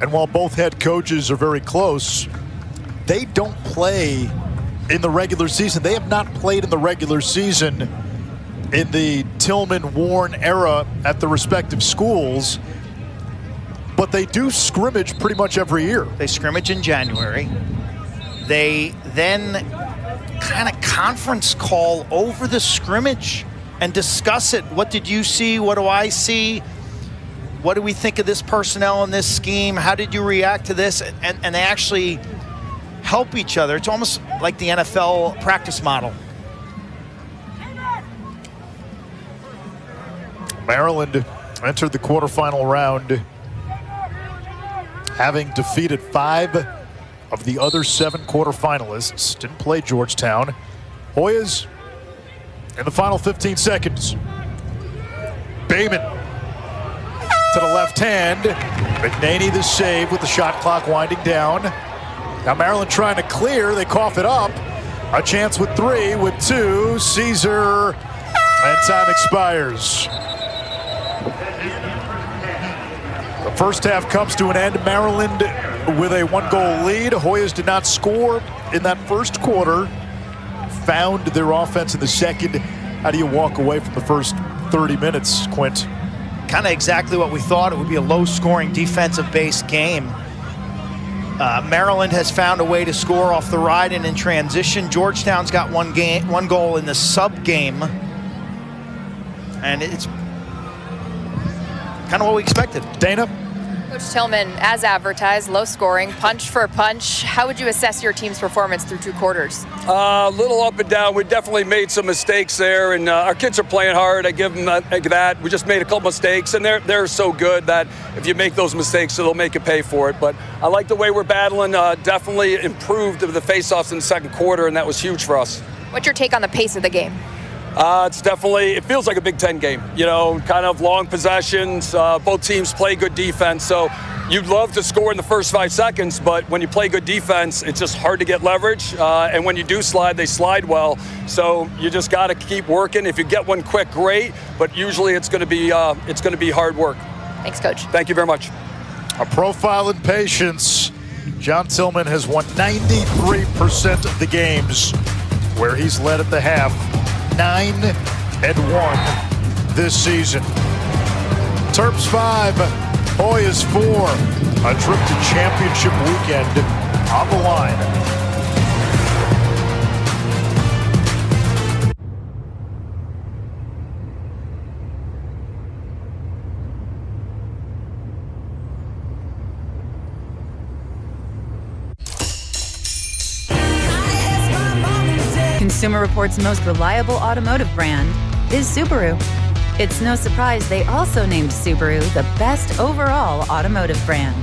And while both head coaches are very close, they don't play in the regular season. They have not played in the regular season in the Tillman-Warren era at the respective schools, but they do scrimmage pretty much every year. They scrimmage in January. They then kind of conference call over the scrimmage and discuss it. What did you see? What do I see? What do we think of this personnel in this scheme? How did you react to this? And they actually help each other. It's almost like the NFL practice model. Maryland entered the quarterfinal round having defeated 5 of the other 7 quarterfinalists. Didn't play Georgetown. Hoyas in the final 15 seconds. Bayman to the left hand. McNaney the save with the shot clock winding down. Now Maryland trying to clear. They cough it up. A chance with 3, with 2. Caesar, and time expires. The first half comes to an end. Maryland with a 1-goal lead. Hoyas did not score in that first quarter. Found their offense in the second. How do you walk away from the first 30 minutes, Quint? Kind of exactly what we thought. It would be a low-scoring, defensive-based game. Maryland has found a way to score off the ride and in transition. Georgetown's got one goal in the sub game, and it's kind of what we expected. Dana? Coach Tillman, as advertised, low scoring, punch for punch. How would you assess your team's performance through 2 quarters? A little up and down. We definitely made some mistakes there, and our kids are playing hard. I give them that. We just made a couple mistakes, and they're so good that if you make those mistakes, they'll make you pay for it. But I like the way we're battling. Definitely improved the face-offs in the second quarter, and that was huge for us. What's your take on the pace of the game? It feels like a Big Ten game, kind of long possessions. Both teams play good defense. So you'd love to score in the first 5 seconds, but when you play good defense, it's just hard to get leverage. And when you do slide, they slide well. So you just got to keep working. If you get one quick, great. But usually it's going to be hard work. Thanks, Coach. Thank you very much. A profile in patience. John Tillman has won 93% of the games where he's led at the half. 9-1 this season. Terps 5, Hoyas 4. A trip to championship weekend on the line. Consumer Reports' most reliable automotive brand is Subaru. It's no surprise they also named Subaru the best overall automotive brand.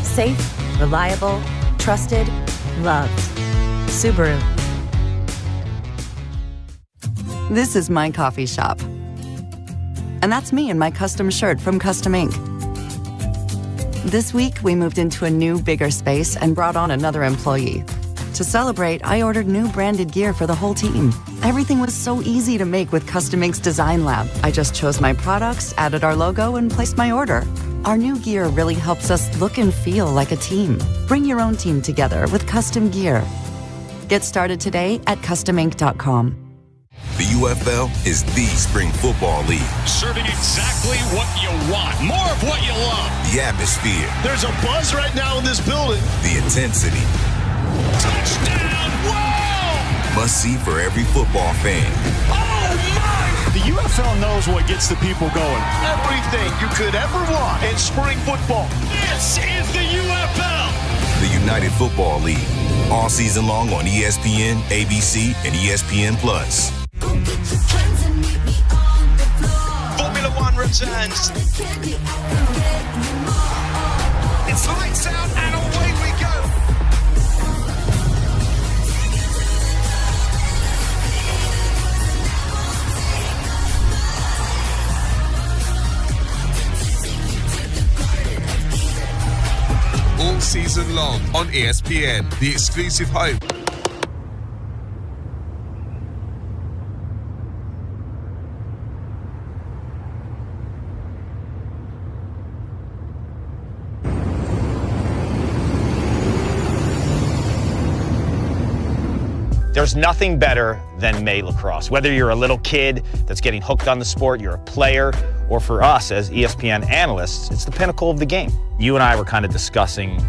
Safe, reliable, trusted, loved. Subaru. This is my coffee shop. And that's me in my custom shirt from Custom Ink. This week, we moved into a new, bigger space and brought on another employee. To celebrate, I ordered new branded gear for the whole team. Everything was so easy to make with Custom Ink's Design Lab. I just chose my products, added our logo, and placed my order. Our new gear really helps us look and feel like a team. Bring your own team together with custom gear. Get started today at customink.com. The UFL is the spring football league. Serving exactly what you want. More of what you love. The atmosphere. There's a buzz right now in this building. The intensity. Touchdown! Whoa! Must see for every football fan. Oh my! The UFL knows what gets the people going. Everything you could ever want in spring football. This is the UFL. The United Football League. All season long on ESPN, ABC, and ESPN+. Formula One returns. It's lights out and away we go. season long on ESPN, the exclusive home. There's nothing better than May Lacrosse. Whether you're a little kid that's getting hooked on the sport, you're a player, or for us as ESPN analysts, it's the pinnacle of the game. You and I were kind of discussing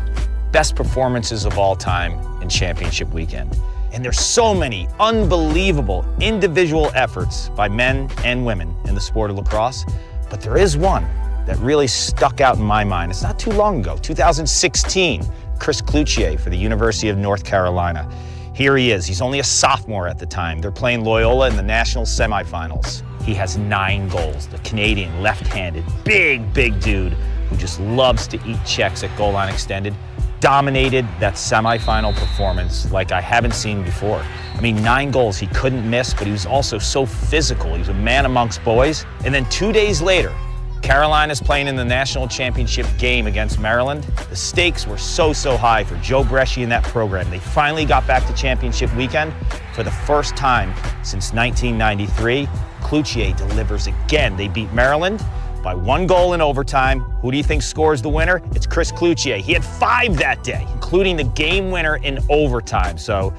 best performances of all time in championship weekend. And there's so many unbelievable individual efforts by men and women in the sport of lacrosse, but there is one that really stuck out in my mind. It's not too long ago, 2016, Chris Cloutier for the University of North Carolina. Here he is. He's only a sophomore at the time. They're playing Loyola in the national semifinals. He has 9 goals. The Canadian left-handed, big dude who just loves to eat checks at goal line extended, dominated that semifinal performance like I haven't seen before. I mean, 9 goals he couldn't miss, but he was also so physical. He was a man amongst boys. And then 2 days later, Carolina's playing in the national championship game against Maryland. The stakes were so high for Joe Bresci and that program. They finally got back to championship weekend. For the first time since 1993, Cloutier delivers again. They beat Maryland by 1 goal in overtime. Who do you think scores the winner? It's Chris Cloutier. He had 5 that day, including the game winner in overtime. So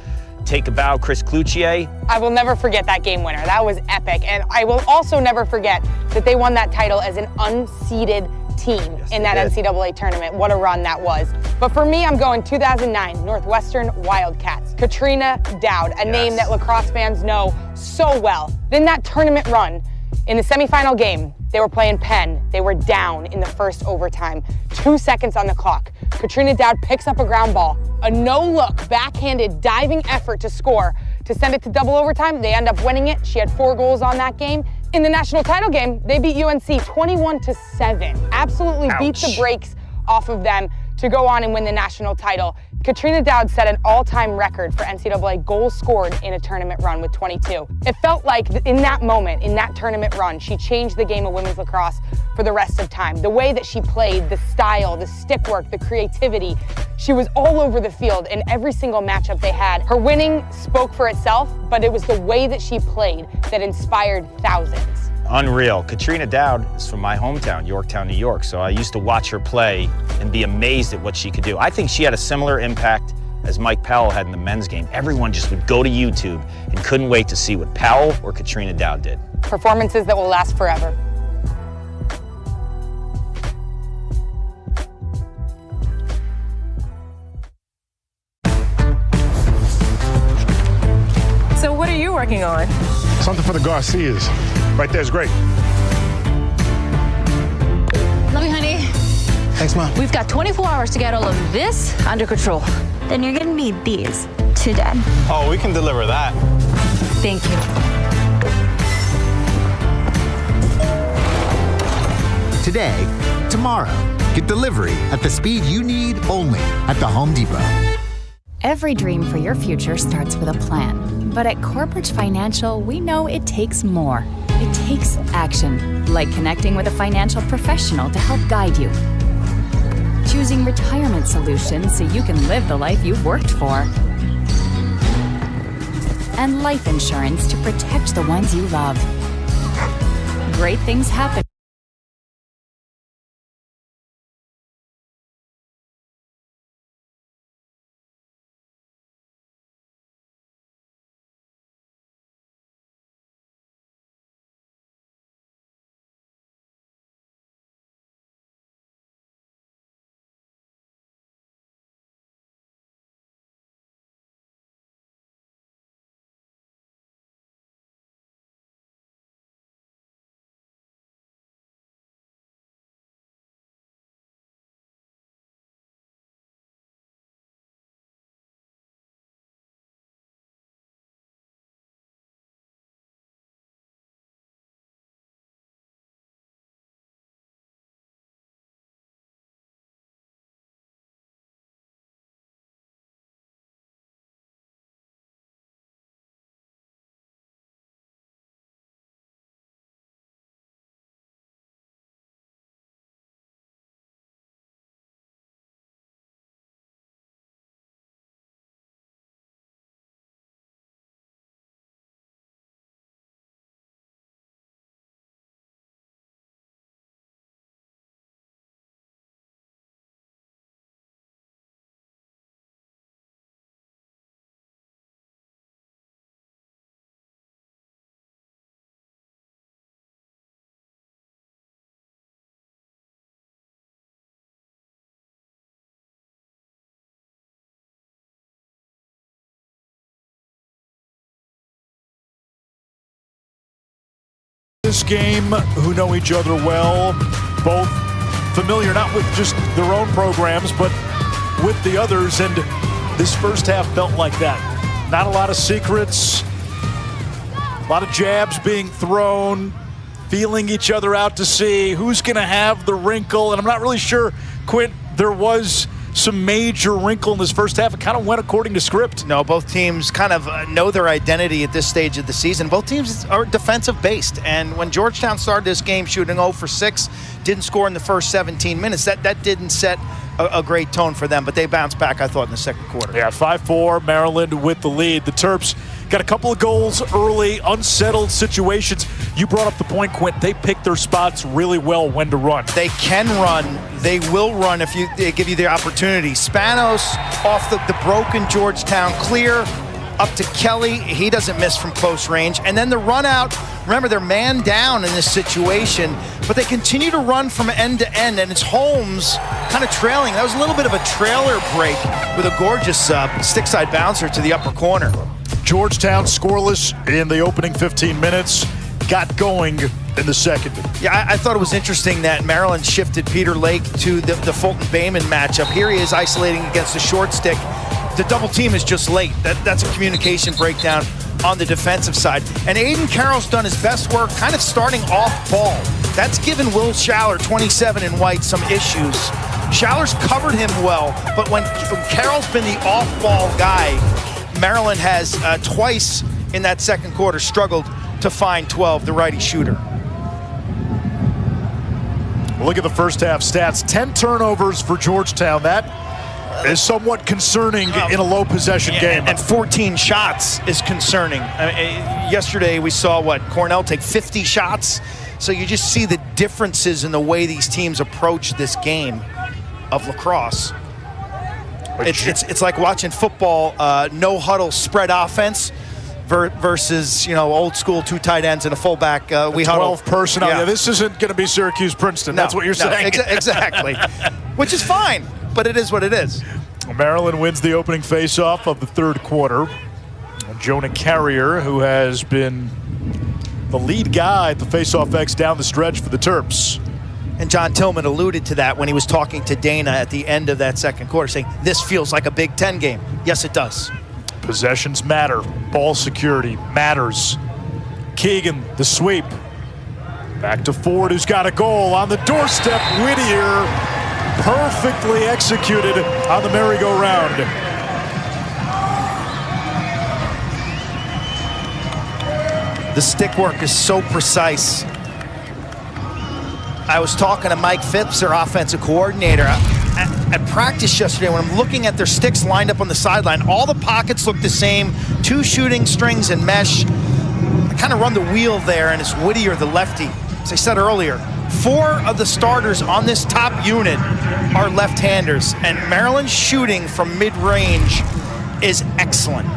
take a bow, Chris Cloutier. I will never forget that game winner. That was epic. And I will also never forget that they won that title as an unseeded team in that NCAA tournament. What a run that was. But for me, I'm going 2009 Northwestern Wildcats. Katrina Dowd, a name that lacrosse fans know so well. In that tournament run, in the semifinal game, they were playing Penn. They were down in the first overtime. 2 seconds on the clock. Katrina Dowd picks up a ground ball. A no-look, backhanded, diving effort to score to send it to double overtime. They end up winning it. She had 4 goals on that game. In the national title game, they beat UNC 21-7. Absolutely beat the brakes off of them to go on and win the national title. Katrina Dowd set an all-time record for NCAA goals scored in a tournament run with 22. It felt like in that moment, in that tournament run, she changed the game of women's lacrosse for the rest of time. The way that she played, the style, the stick work, the creativity, she was all over the field in every single matchup they had. Her winning spoke for itself, but it was the way that she played that inspired thousands. Unreal. Katrina Dowd is from my hometown, Yorktown, New York, so I used to watch her play and be amazed at what she could do. I think she had a similar impact as Mike Powell had in the men's game. Everyone just would go to YouTube and couldn't wait to see what Powell or Katrina Dowd did. Performances that will last forever. So what are you working on? Something for the Garcias. Right there's great. Love you, honey. Thanks, Mom. We've got 24 hours to get all of this under control. Then you're gonna need these today. Oh, we can deliver that. Thank you. Today, tomorrow. Get delivery at the speed you need only at the Home Depot. Every dream for your future starts with a plan. But at Corbridge Financial, we know it takes more. It takes action, like connecting with a financial professional to help guide you. Choosing retirement solutions so you can live the life you've worked for. And life insurance to protect the ones you love. Great things happen. this game who know each other well, both familiar not with just their own programs, but with the others, and this first half felt like that. Not a lot of secrets, a lot of jabs being thrown, feeling each other out to see who's going to have the wrinkle, and I'm not really sure, Quint, there was some major wrinkle in this first half. It kind of went according to script. No, both teams kind of know their identity at this stage of the season. Both teams are defensive based, and when Georgetown started this game shooting 0 for 6, didn't score in the first 17 minutes, that didn't set a great tone for them, but they bounced back, I thought, in the second quarter. Yeah, 5-4, Maryland with the lead. The Terps got a couple of goals early, unsettled situations. You brought up the point, Quint. They pick their spots really well when to run. They can run. They will run if they give you the opportunity. Spanos off the broken Georgetown clear, up to Kelly. He doesn't miss from close range. And then the run out, remember, they're man down in this situation, but they continue to run from end to end, and it's Holmes kind of trailing. That was a little bit of a trailer break with a gorgeous stick side bouncer to the upper corner. Georgetown scoreless in the opening 15 minutes, got going in the second. Yeah, I thought it was interesting that Maryland shifted Peter Lake to the Fulton-Bayman matchup. Here he is isolating against the short stick. The double team is just late. That's a communication breakdown on the defensive side. And Aiden Carroll's done his best work kind of starting off ball. That's given Will Schaller, 27 in white, some issues. Schaller's covered him well, but when Carroll's been the off-ball guy, Maryland has twice in that second quarter struggled to find 12, the righty shooter. Look at the first half stats. 10 turnovers for Georgetown. That is somewhat concerning in a low possession game. And 14 shots is concerning. Yesterday we saw Cornell take 50 shots. So you just see the differences in the way these teams approach this game of lacrosse. It's like watching football, no huddle spread offense versus old school 2 tight ends and a fullback. We 12 personnel. Yeah. Yeah, this isn't going to be Syracuse Princeton. That's what you're saying. Exactly. Which is fine, but it is what it is. Maryland wins the opening faceoff of the third quarter. Jonah Carrier, who has been the lead guy at the faceoff X down the stretch for the Terps. And John Tillman alluded to that when he was talking to Dana at the end of that second quarter, saying this feels like a Big Ten game. Yes, it does. Possessions matter. Ball security matters. Keegan, the sweep. Back to Ford, who's got a goal on the doorstep. Whittier, perfectly executed on the merry-go-round. The stick work is so precise. I was talking to Mike Phipps, their offensive coordinator, at practice yesterday when I'm looking at their sticks lined up on the sideline. All the pockets look the same, 2 shooting strings and mesh. I kind of run the wheel there, and it's Whittier, the lefty. As I said earlier, 4 of the starters on this top unit are left-handers, and Maryland's shooting from mid-range is excellent.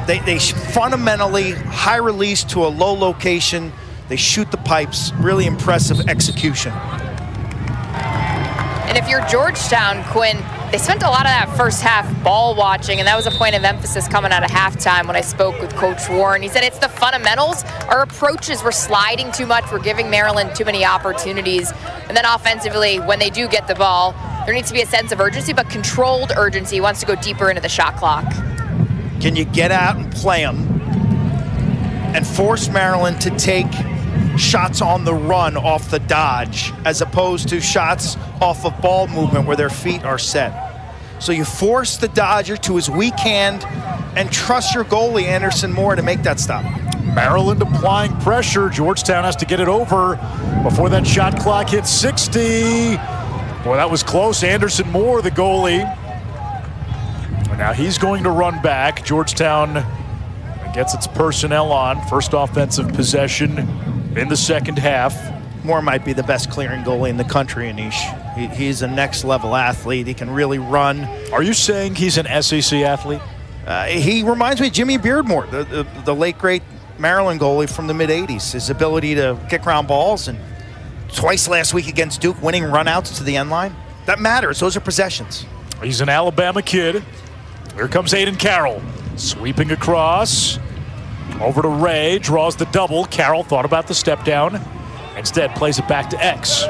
They fundamentally high release to a low location. They shoot the pipes. Really impressive execution. And if you're Georgetown, Quinn, they spent a lot of that first half ball watching, and that was a point of emphasis coming out of halftime when I spoke with Coach Warren. He said it's the fundamentals. Our approaches were sliding too much. We're giving Maryland too many opportunities. And then offensively, when they do get the ball, there needs to be a sense of urgency, but controlled urgency. He wants to go deeper into the shot clock. Can you get out and play them and force Maryland to take shots on the run off the dodge as opposed to shots off of ball movement where their feet are set? So you force the Dodger to his weak hand and trust your goalie, Anderson Moore, to make that stop. Maryland applying pressure. Georgetown has to get it over before that shot clock hits 60. Boy, that was close. Anderson Moore, the goalie. Now he's going to run back. Georgetown gets its personnel on. First offensive possession in the second half. Moore might be the best clearing goalie in the country, Anish. He's a next-level athlete. He can really run. Are you saying he's an SEC athlete? He reminds me of Jimmy Beardmore, the late, great Maryland goalie from the mid-'80s. His ability to kick ground balls, and twice last week against Duke, winning runouts to the end line. That matters. Those are possessions. He's an Alabama kid. Here comes Aiden Carroll. Sweeping across. Over to Ray, draws the double. Carroll thought about the step down. Instead, plays it back to X.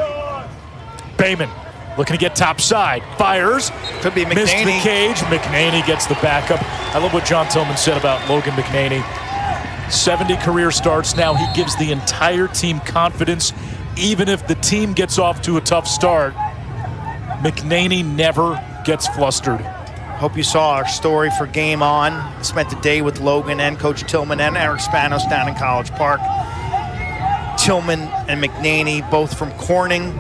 Bayman looking to get top side. Fires. Could be McNaney. Missed the cage. McNaney gets the backup. I love what John Tillman said about Logan McNaney. 70 career starts now. He gives the entire team confidence. Even if the team gets off to a tough start, McNaney never gets flustered. Hope you saw our story for Game On. I spent the day with Logan and Coach Tillman and Eric Spanos down in College Park. Tillman and McNaney, both from Corning.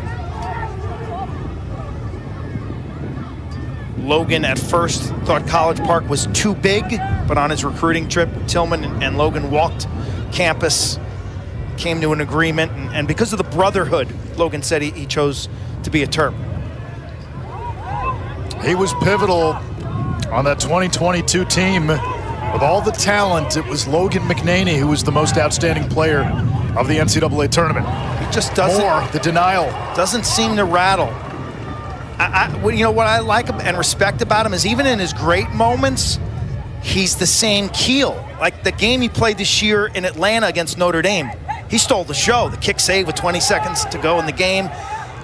Logan at first thought College Park was too big, but on his recruiting trip, Tillman and Logan walked campus, came to an agreement, and because of the brotherhood, Logan said he chose to be a Terp. He was pivotal on that 2022 team. With all the talent, it was Logan McNaney who was the most outstanding player of the NCAA tournament. He just doesn't. More, the denial. Doesn't seem to rattle. You know what I like and respect about him is even in his great moments, he's the same keel. Like the game he played this year in Atlanta against Notre Dame, he stole the show. The kick save with 20 seconds to go in the game.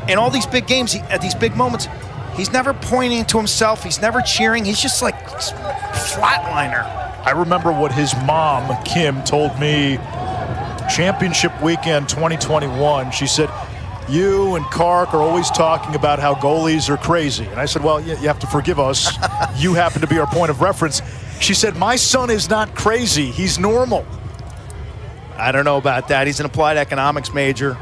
In all these big games, at these big moments, he's never pointing to himself. He's never cheering. He's just like flatliner. I remember what his mom, Kim, told me championship weekend 2021. She said, you and Kark are always talking about how goalies are crazy. And I said, well, you have to forgive us. You happen to be our point of reference. She said, my son is not crazy. He's normal. I don't know about that. He's an applied economics major.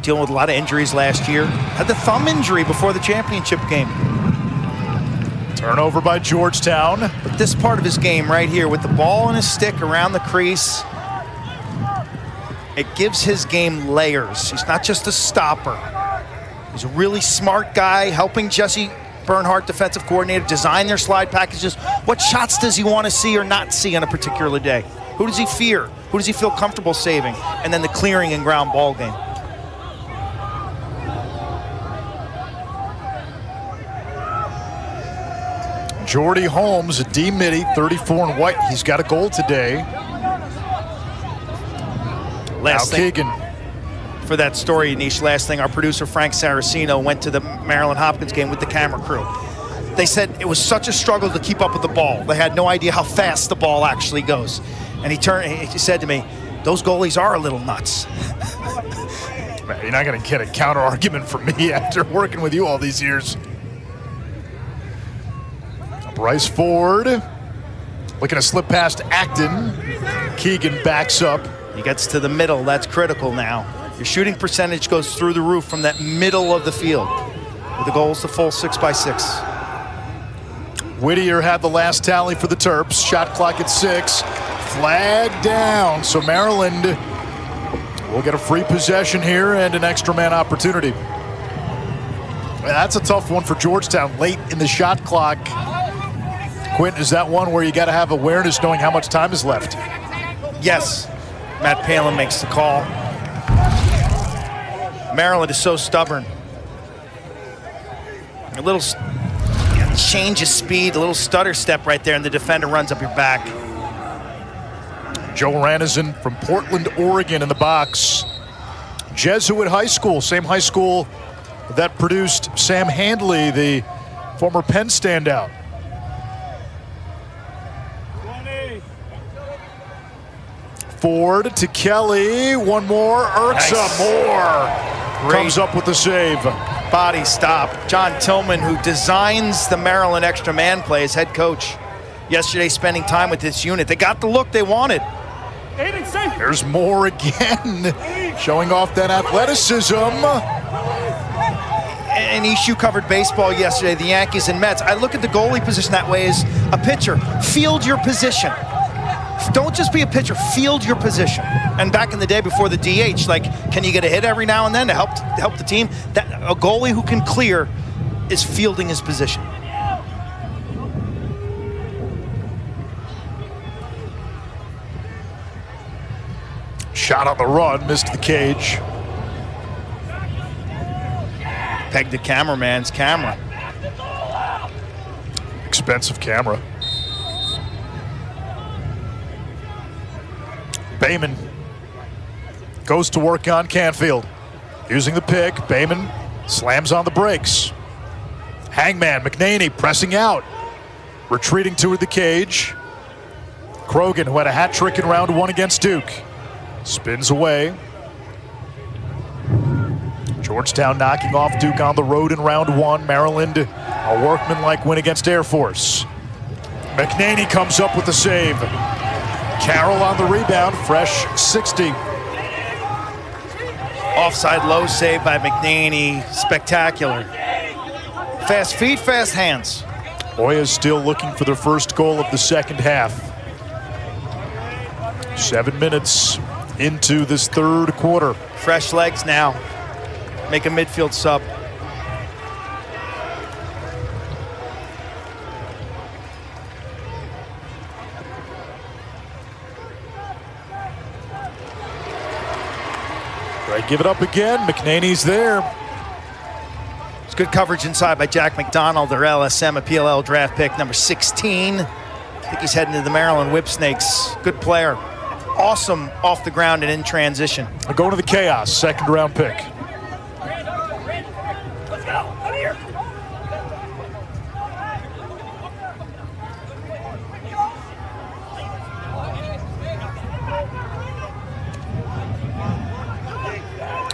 Dealing with a lot of injuries last year. Had the thumb injury before the championship game. Turnover by Georgetown. But this part of his game right here with the ball in his stick around the crease, it gives his game layers. He's not just a stopper. He's a really smart guy, helping Jesse Bernhardt, defensive coordinator, design their slide packages. What shots does he want to see or not see on a particular day? Who does he fear? Who does he feel comfortable saving? And then the clearing and ground ball game. Jordy Holmes, a D-Midi, 34 and white. He's got a goal today. Last thing Keegan. for that story, Nish, last thing, our producer Frank Saraceno went to the Maryland Hopkins game with the camera crew. They said it was such a struggle to keep up with the ball. They had no idea how fast the ball actually goes. And he said to me, those goalies are a little nuts. You're not going to get a counter argument from me after working with you all these years. Bryce Ford looking to slip past Acton. Keegan backs up. He gets to the middle. That's critical now. Your shooting percentage goes through the roof from that middle of the field. With the goal's the full 6x6. Whittier had the last tally for the Terps. Shot clock at 6. Flag down. So Maryland will get a free possession here and an extra man opportunity. That's a tough one for Georgetown late in the shot clock. Quentin, is that one where you got to have awareness knowing how much time is left? Yes. Matt Palin makes the call. Maryland is so stubborn. A little change of speed, a little stutter step right there, and the defender runs up your back. Joe Ranizin from Portland, Oregon in the box. Jesuit High School, same high school that produced Sam Handley, the former Penn standout. Ford to Kelly, one more, Urza, nice. More. Great. Comes up with the save. Body stop. John Tillman, who designs the Maryland extra man play as head coach, yesterday spending time with this unit. They got the look they wanted. There's Moore again, showing off that athleticism. And Ishu covered baseball yesterday, the Yankees and Mets. I look at the goalie position that way as a pitcher. Field your position. Don't just be a pitcher, field your position. And back in the day before the DH, like, can you get a hit every now and then to help the team? That a goalie who can clear is fielding his position. Shot on the run, missed the cage. Pegged the cameraman's camera. Expensive camera. Bayman goes to work on Canfield. Using the pick, Bayman slams on the brakes. Hangman, McNaney pressing out. Retreating toward the cage. Krogan, who had a hat trick in round 1 against Duke, spins away. Georgetown knocking off Duke on the road in round 1. Maryland, a workmanlike win against Air Force. McNaney comes up with the save. Carroll on the rebound, fresh 60. Offside low save by McNaney, spectacular. Fast feet, fast hands. Hoyas still looking for their first goal of the second half. 7 minutes into this third quarter. Fresh legs now. Make a midfield sub. Right, give it up again. McNaney's there. It's good coverage inside by Jack McDonald, their LSM, a PLL draft pick, number 16. I think he's heading to the Maryland Whipsnakes. Good player. Awesome off the ground and in transition. Going to the Chaos, second round pick.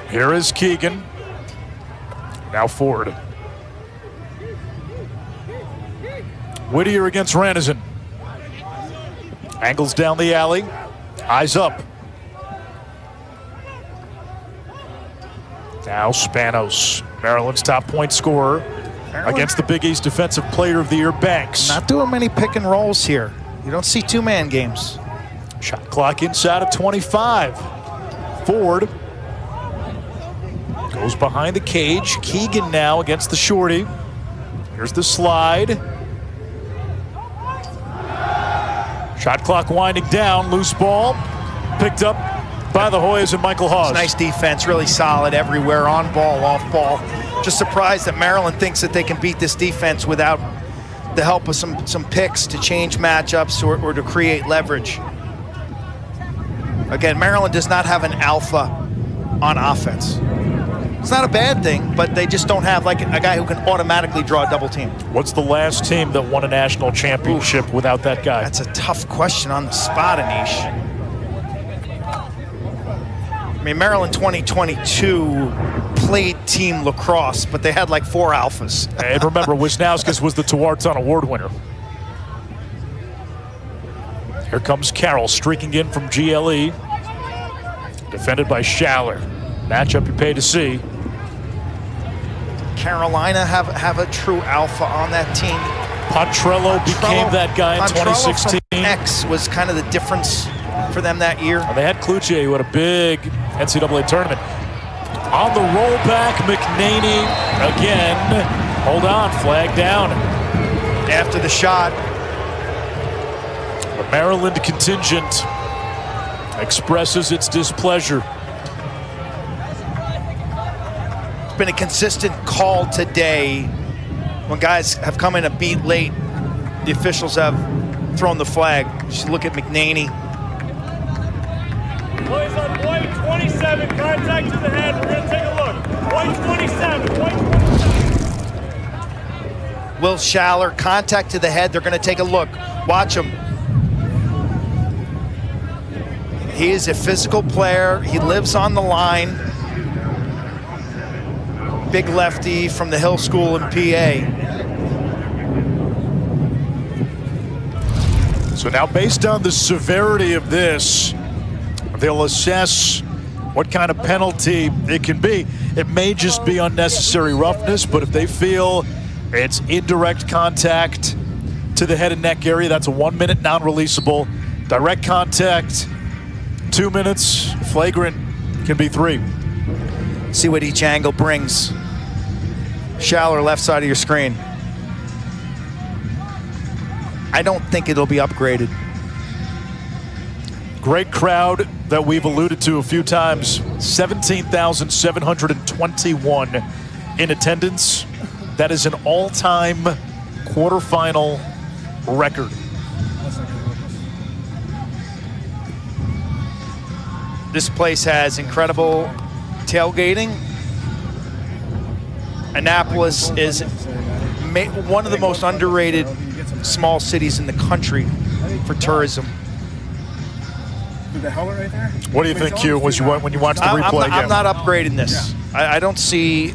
Here is Keegan. Now Ford. Whittier against Ranizin. Angles down the alley. Eyes up. Now Spanos, Maryland's top point scorer, against the Big East Defensive Player of the Year, Banks. Not doing many pick and rolls here. You don't see two-man games. Shot clock inside of 25. Ford goes behind the cage. Keegan now against the shorty. Here's the slide. Shot clock winding down. Loose ball. Picked up by the Hoyas and Michael Hawes. Nice defense, really solid everywhere, on ball, off ball. Just surprised that Maryland thinks that they can beat this defense without the help of some picks to change matchups or to create leverage. Again, Maryland does not have an alpha on offense. It's not a bad thing, but they just don't have like a guy who can automatically draw a double team. What's the last team that won a national championship without that guy? That's a tough question on the spot, Anish. I mean, Maryland 2022 played team lacrosse, but they had like 4 alphas. And remember, Wisnauskas was the Tuarton Award winner. Here comes Carroll streaking in from GLE. Defended by Schaller. Matchup you pay to see. Carolina have a true alpha on that team. Pontrello became that guy in 2016. X was kind of the difference for them that year. And they had Kluche, who had a big NCAA tournament. On the rollback, McNaney again. Hold on, flag down. After the shot. The Maryland contingent expresses its displeasure. It's been a consistent call today. When guys have come in a beat late, the officials have thrown the flag. Just look at McNaney. Boys on white 27, contact to the head. We're going to take a look. White 27, white 27. Will Schaller, contact to the head. They're going to take a look. Watch him. He is a physical player. He lives on the line. Big lefty from the Hill School in PA. So now, based on the severity of this, they'll assess what kind of penalty it can be. It may just be unnecessary roughness, but if they feel it's indirect contact to the head and neck area, that's a 1 minute non-releasable. Direct contact, 2 minutes. Flagrant can be 3. See what each angle brings. Schaller, left side of your screen. I don't think it'll be upgraded. Great crowd that we've alluded to a few times. 17,721 in attendance. That is an all-time quarterfinal record. This place has incredible tailgating. Annapolis is one of the most underrated small cities in the country for tourism. The helmet right there? What do you think, Q, when you watch the replay again? I'm not upgrading this. I don't see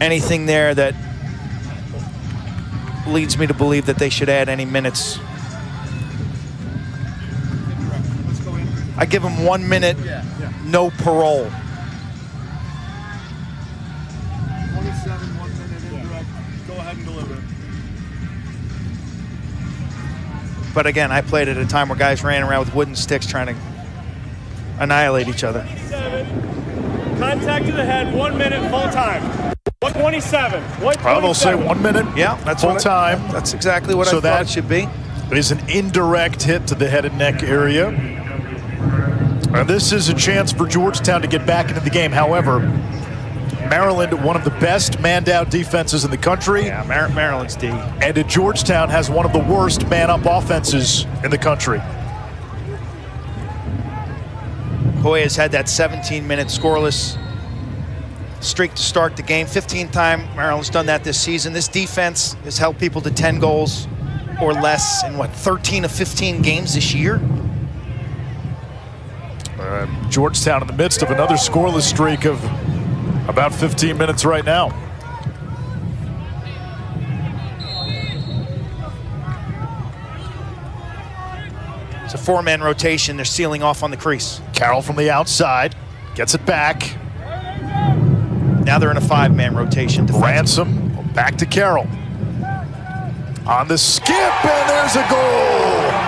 anything there that leads me to believe that they should add any minutes. I give them 1 minute, no parole. 27, 1 minute indirect. Go ahead and deliver. But again, I played at a time where guys ran around with wooden sticks trying to annihilate each other. Contact to the head, 1 minute, full time. 127. Well, they'll say 1 minute. Yeah, that's full time. That's exactly what I thought it should be. Is an indirect hit to the head and neck area. This is a chance for Georgetown to get back into the game. However, Maryland, one of the best man-down defenses in the country. Yeah, Maryland's D. And Georgetown has one of the worst man-up offenses in the country. Hoya has had that 17-minute scoreless streak to start the game. 15th time Maryland's done that this season. This defense has held people to 10 goals or less in, 13 of 15 games this year? Georgetown in the midst of another scoreless streak of about 15 minutes right now. It's a 4-man rotation. They're sealing off on the crease. Carroll from the outside gets it back. Now they're in a 5-man rotation. Ransom back to Carroll. On the skip, and there's a goal.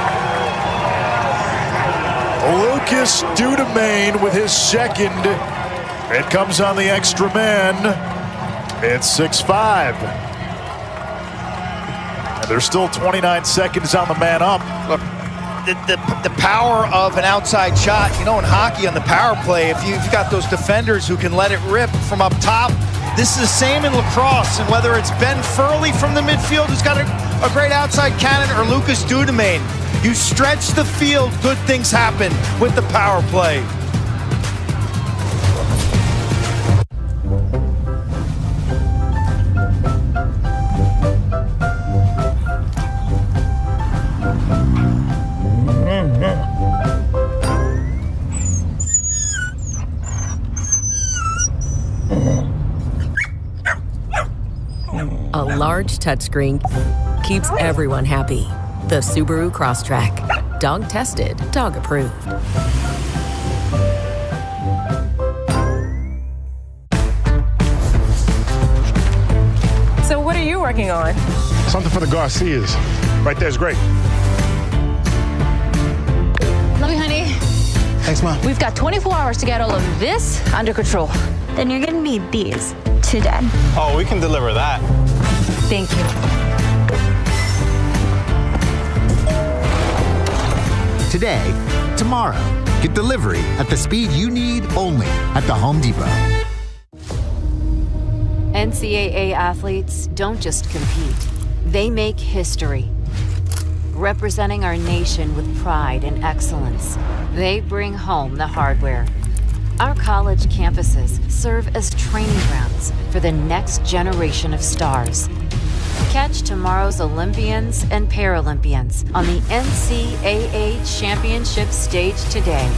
Lucas Dudemain with his second. It comes on the extra man. It's 6-5. And there's still 29 seconds on the man up. Look, the power of an outside shot, in hockey on the power play, if you've got those defenders who can let it rip from up top, this is the same in lacrosse. And whether it's Ben Furley from the midfield, who's got a great outside cannon, or Lucas Dudemain, you stretch the field, good things happen with the power play. A large touchscreen keeps everyone happy. The Subaru Crosstrek. Dog tested, dog approved. So what are you working on? Something for the Garcias. Right there's great. Love you, honey. Thanks, Mom. We've got 24 hours to get all of this under control. Then you're gonna need these today. Oh, we can deliver that. Thank you. Today, tomorrow. Get delivery at the speed you need only at the Home Depot. NCAA athletes don't just compete, they make history. Representing our nation with pride and excellence, they bring home the hardware. Our college campuses serve as training grounds for the next generation of stars. Catch tomorrow's Olympians and Paralympians on the NCAA Championship stage today.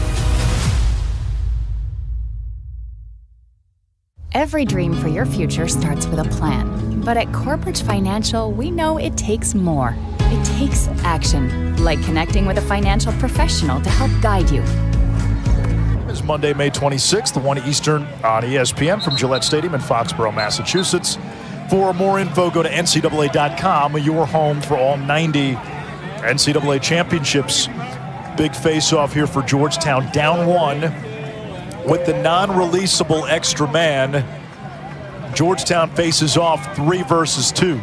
Every dream for your future starts with a plan. But at Corbridge Financial, we know it takes more. It takes action, like connecting with a financial professional to help guide you. It's Monday, May 26th, 1 Eastern on ESPN from Gillette Stadium in Foxborough, Massachusetts. For more info, go to NCAA.com, your home for all 90 NCAA championships. Big face-off here for Georgetown, down 1 with the non-releasable extra man. Georgetown faces off 3 versus 2.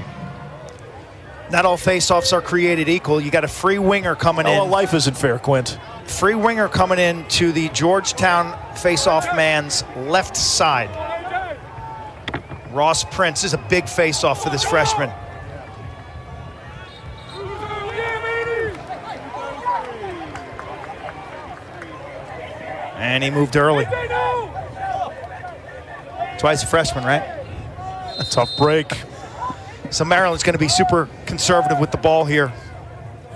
Not all face-offs are created equal. You got a free winger coming in. Oh, life isn't fair, Quint. Free winger coming in to the Georgetown face-off man's left side. Ross Prince is a big face-off for this freshman. And he moved early. That's why he's a freshman, right? A tough break. So Maryland's going to be super conservative with the ball here.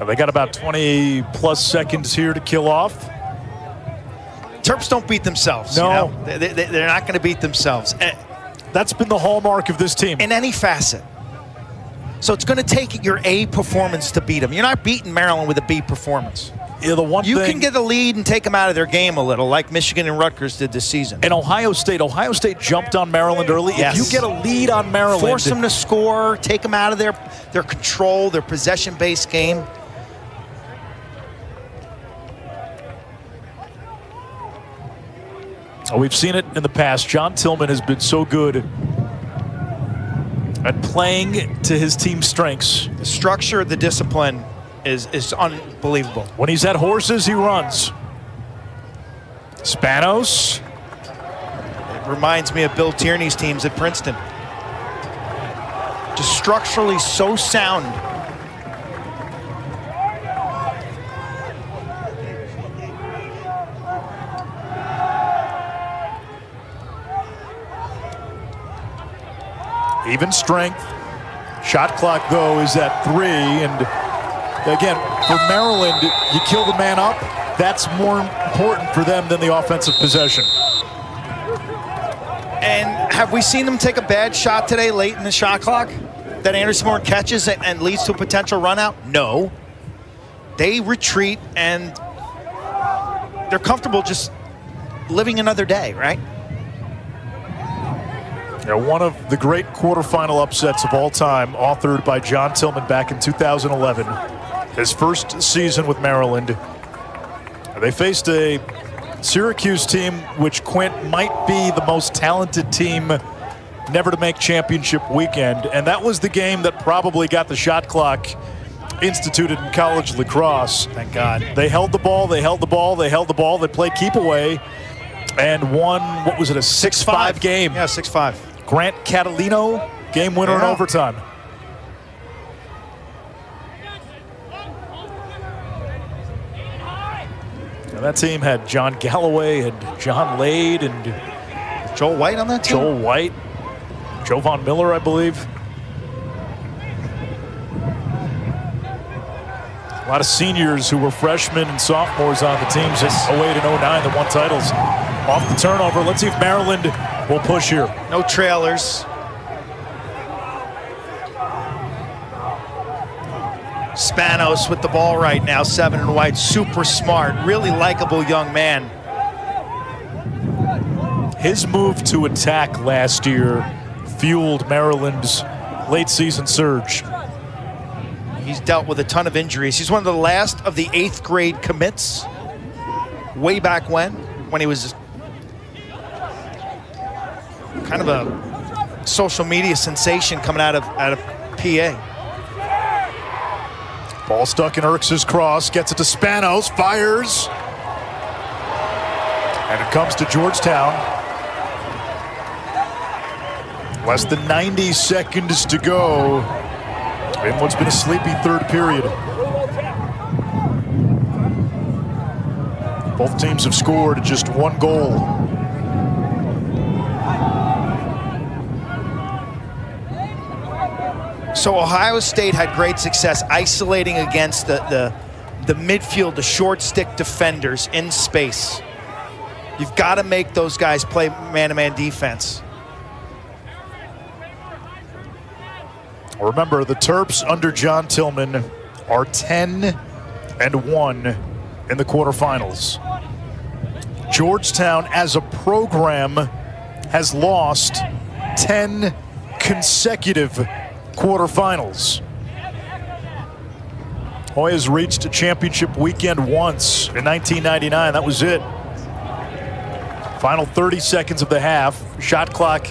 They got about 20-plus seconds here to kill off. Terps don't beat themselves. No. You know? They're not going to beat themselves. That's been the hallmark of this team. In any facet. So it's going to take your A performance to beat them. You're not beating Maryland with a B performance. Yeah, you can get a lead and take them out of their game a little, like Michigan and Rutgers did this season. And Ohio State jumped on Maryland early. Yes. If you get a lead on Maryland, force them to score, take them out of their control, their possession-based game. Oh, we've seen it in the past. John Tillman has been so good at playing to his team's strengths. The structure, the discipline is unbelievable. When he's at horses, he runs. Spanos. It reminds me of Bill Tierney's teams at Princeton. Just structurally so sound. Even strength. Shot clock, though, is at 3. And again, for Maryland, you kill the man up. That's more important for them than the offensive possession. And have we seen them take a bad shot today late in the shot clock that Anderson Moore catches and leads to a potential run out? No. They retreat and they're comfortable just living another day, right? Yeah, one of the great quarterfinal upsets of all time, authored by John Tillman back in 2011. His first season with Maryland. They faced a Syracuse team which, Quint, might be the most talented team never to make championship weekend. And that was the game that probably got the shot clock instituted in college lacrosse. Thank God. They held the ball, they held the ball, they held the ball. They played keep away and won, what was it, a 6-5 game? Yeah, 6-5. Grant Catalino, game winner in overtime. And that team had John Galloway and John Lade and Joel White on that team? Joel White, Jovan Miller, I believe. A lot of seniors who were freshmen and sophomores on the teams in 08 and 09 that won titles. Off the turnover, let's see if Maryland will push here. No trailers. Spanos with the ball right now, 7 and White, super smart, really likable young man. His move to attack last year fueled Maryland's late season surge. He's dealt with a ton of injuries. He's one of the last of the 8th grade commits way back when he was kind of a social media sensation coming out of PA. Ball stuck in Erx's cross, gets it to Spanos, fires. And it comes to Georgetown. Less than 90 seconds to go in what's been a sleepy third period. Both teams have scored just 1 goal. So Ohio State had great success isolating against the midfield, the short stick defenders in space. You've got to make those guys play man-to-man defense. Remember, the Terps under John Tillman are 10-1 in the quarterfinals. Georgetown, as a program, has lost 10 consecutive quarterfinals. Hoyas reached a championship weekend once in 1999. That was it. Final 30 seconds of the half. Shot clock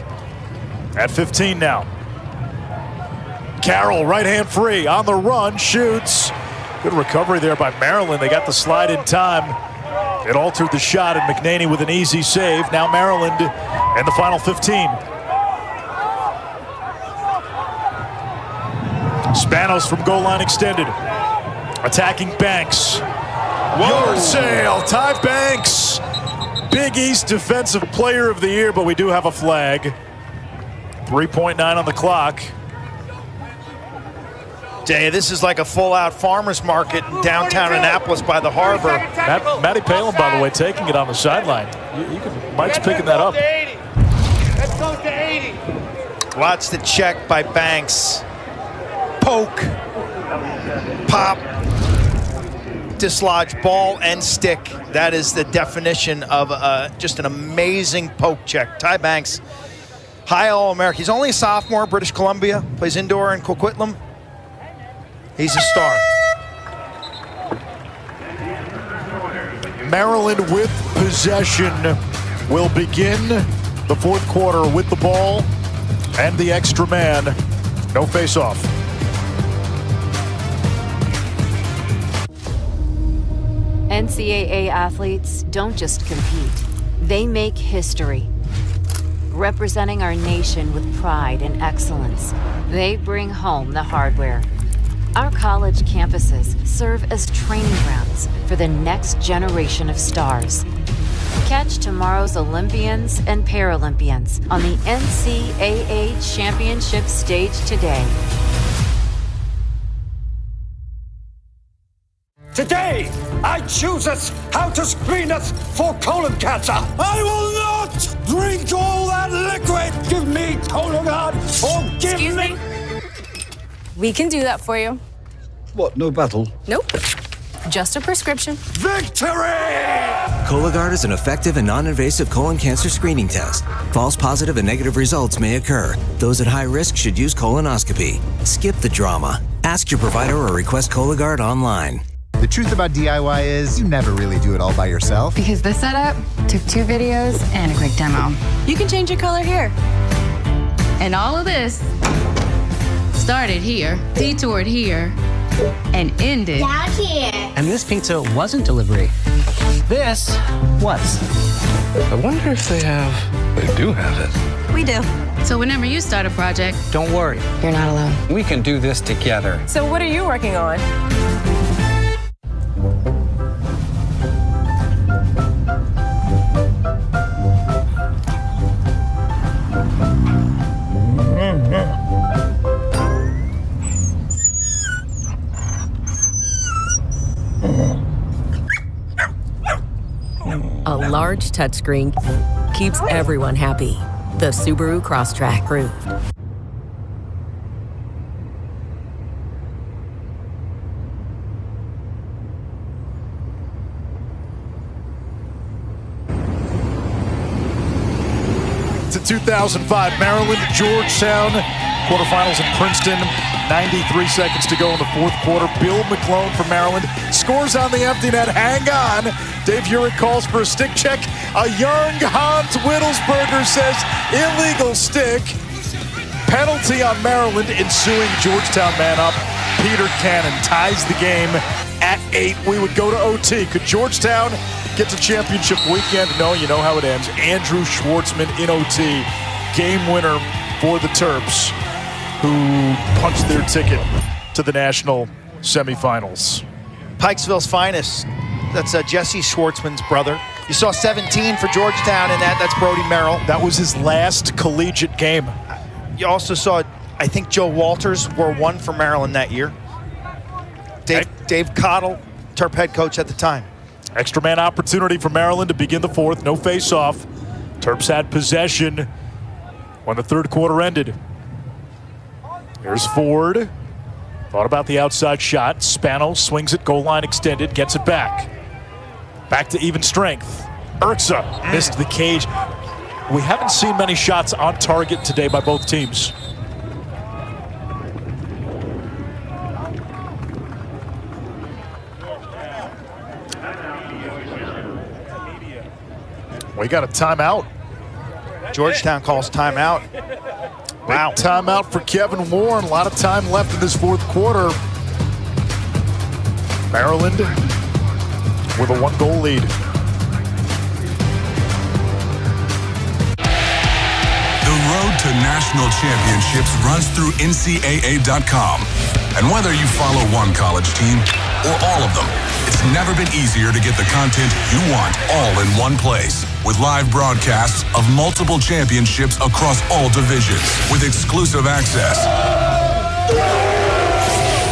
at 15 now. Carroll, right hand free, on the run, shoots. Good recovery there by Maryland. They got the slide in time. It altered the shot, and McNaney with an easy save. Now Maryland in the final 15. Spanos from goal line extended. Attacking Banks. Yard sale, Ty Banks. Big East Defensive Player of the Year, but we do have a flag. 3.9 on the clock. Day, this is like a full-out farmer's market in downtown Annapolis by the harbor. Matty Palin, by the way, taking it on the sideline. Mike's picking that up. Let's go to 80. Lots to check by Banks. Poke. Pop. Dislodge ball and stick. That is the definition of just an amazing poke check. Ty Banks, high All-American. He's only a sophomore, British Columbia, plays indoor in Coquitlam. He's a star. Maryland with possession will begin the fourth quarter with the ball and the extra man. No face-off. NCAA athletes don't just compete, they make history. Representing our nation with pride and excellence, they bring home the hardware. Our college campuses serve as training grounds for the next generation of stars. Catch tomorrow's Olympians and Paralympians on the NCAA Championship stage today. Today, I choose us how to screen us for colon cancer. I will not drink all that liquid. Give me Cologuard or give Excuse me? We can do that for you. What, no battle? Nope. Just a prescription. Victory! Cologuard is an effective and non-invasive colon cancer screening test. False positive and negative results may occur. Those at high risk should use colonoscopy. Skip the drama. Ask your provider or request Cologuard online. The truth about DIY is you never really do it all by yourself. Because this setup took 2 videos and a quick demo. You can change your color here. And all of this started here, detoured here, and ended down here. And this pizza wasn't delivery. This was. I wonder if they do have it. We do. So whenever you start a project, Don't worry. you're not alone. We can do this together. So what are you working on? A large touchscreen keeps everyone happy. The Subaru Crosstrek proved. To 2005, Maryland, Georgetown, quarterfinals in Princeton. 93 seconds to go in the fourth quarter. Bill McClone from Maryland scores on the empty net. Hang on. Dave Urich calls for a stick check. A young Hans Wittelsberger says illegal stick. Penalty on Maryland, ensuing Georgetown man up. Peter Cannon ties the game at 8. We would go to OT. Could Georgetown get to championship weekend? No, you know how it ends. Andrew Schwartzman in OT. Game winner for the Terps, who punched their ticket to the national semifinals. Pikesville's finest. That's Jesse Schwartzman's brother. You saw 17 for Georgetown in that. That's Brody Merrill. That was his last collegiate game. You also saw, I think, Joe Walters wore 1 for Maryland that year. Dave Cottle, Terp head coach at the time. Extra man opportunity for Maryland to begin the fourth. No face-off. Terps had possession when the third quarter ended. Here's Ford. Thought about the outside shot. Spano swings it, goal line extended, gets it back. Back to even strength. Urza missed the cage. We haven't seen many shots on target today by both teams. We got a timeout. Georgetown calls timeout. Wow. Big timeout for Kevin Warren. A lot of time left in this fourth quarter. Maryland with a 1-goal lead. The road to national championships runs through NCAA.com. And whether you follow one college team or all of them. It's never been easier to get the content you want all in one place. With live broadcasts of multiple championships across all divisions, with exclusive access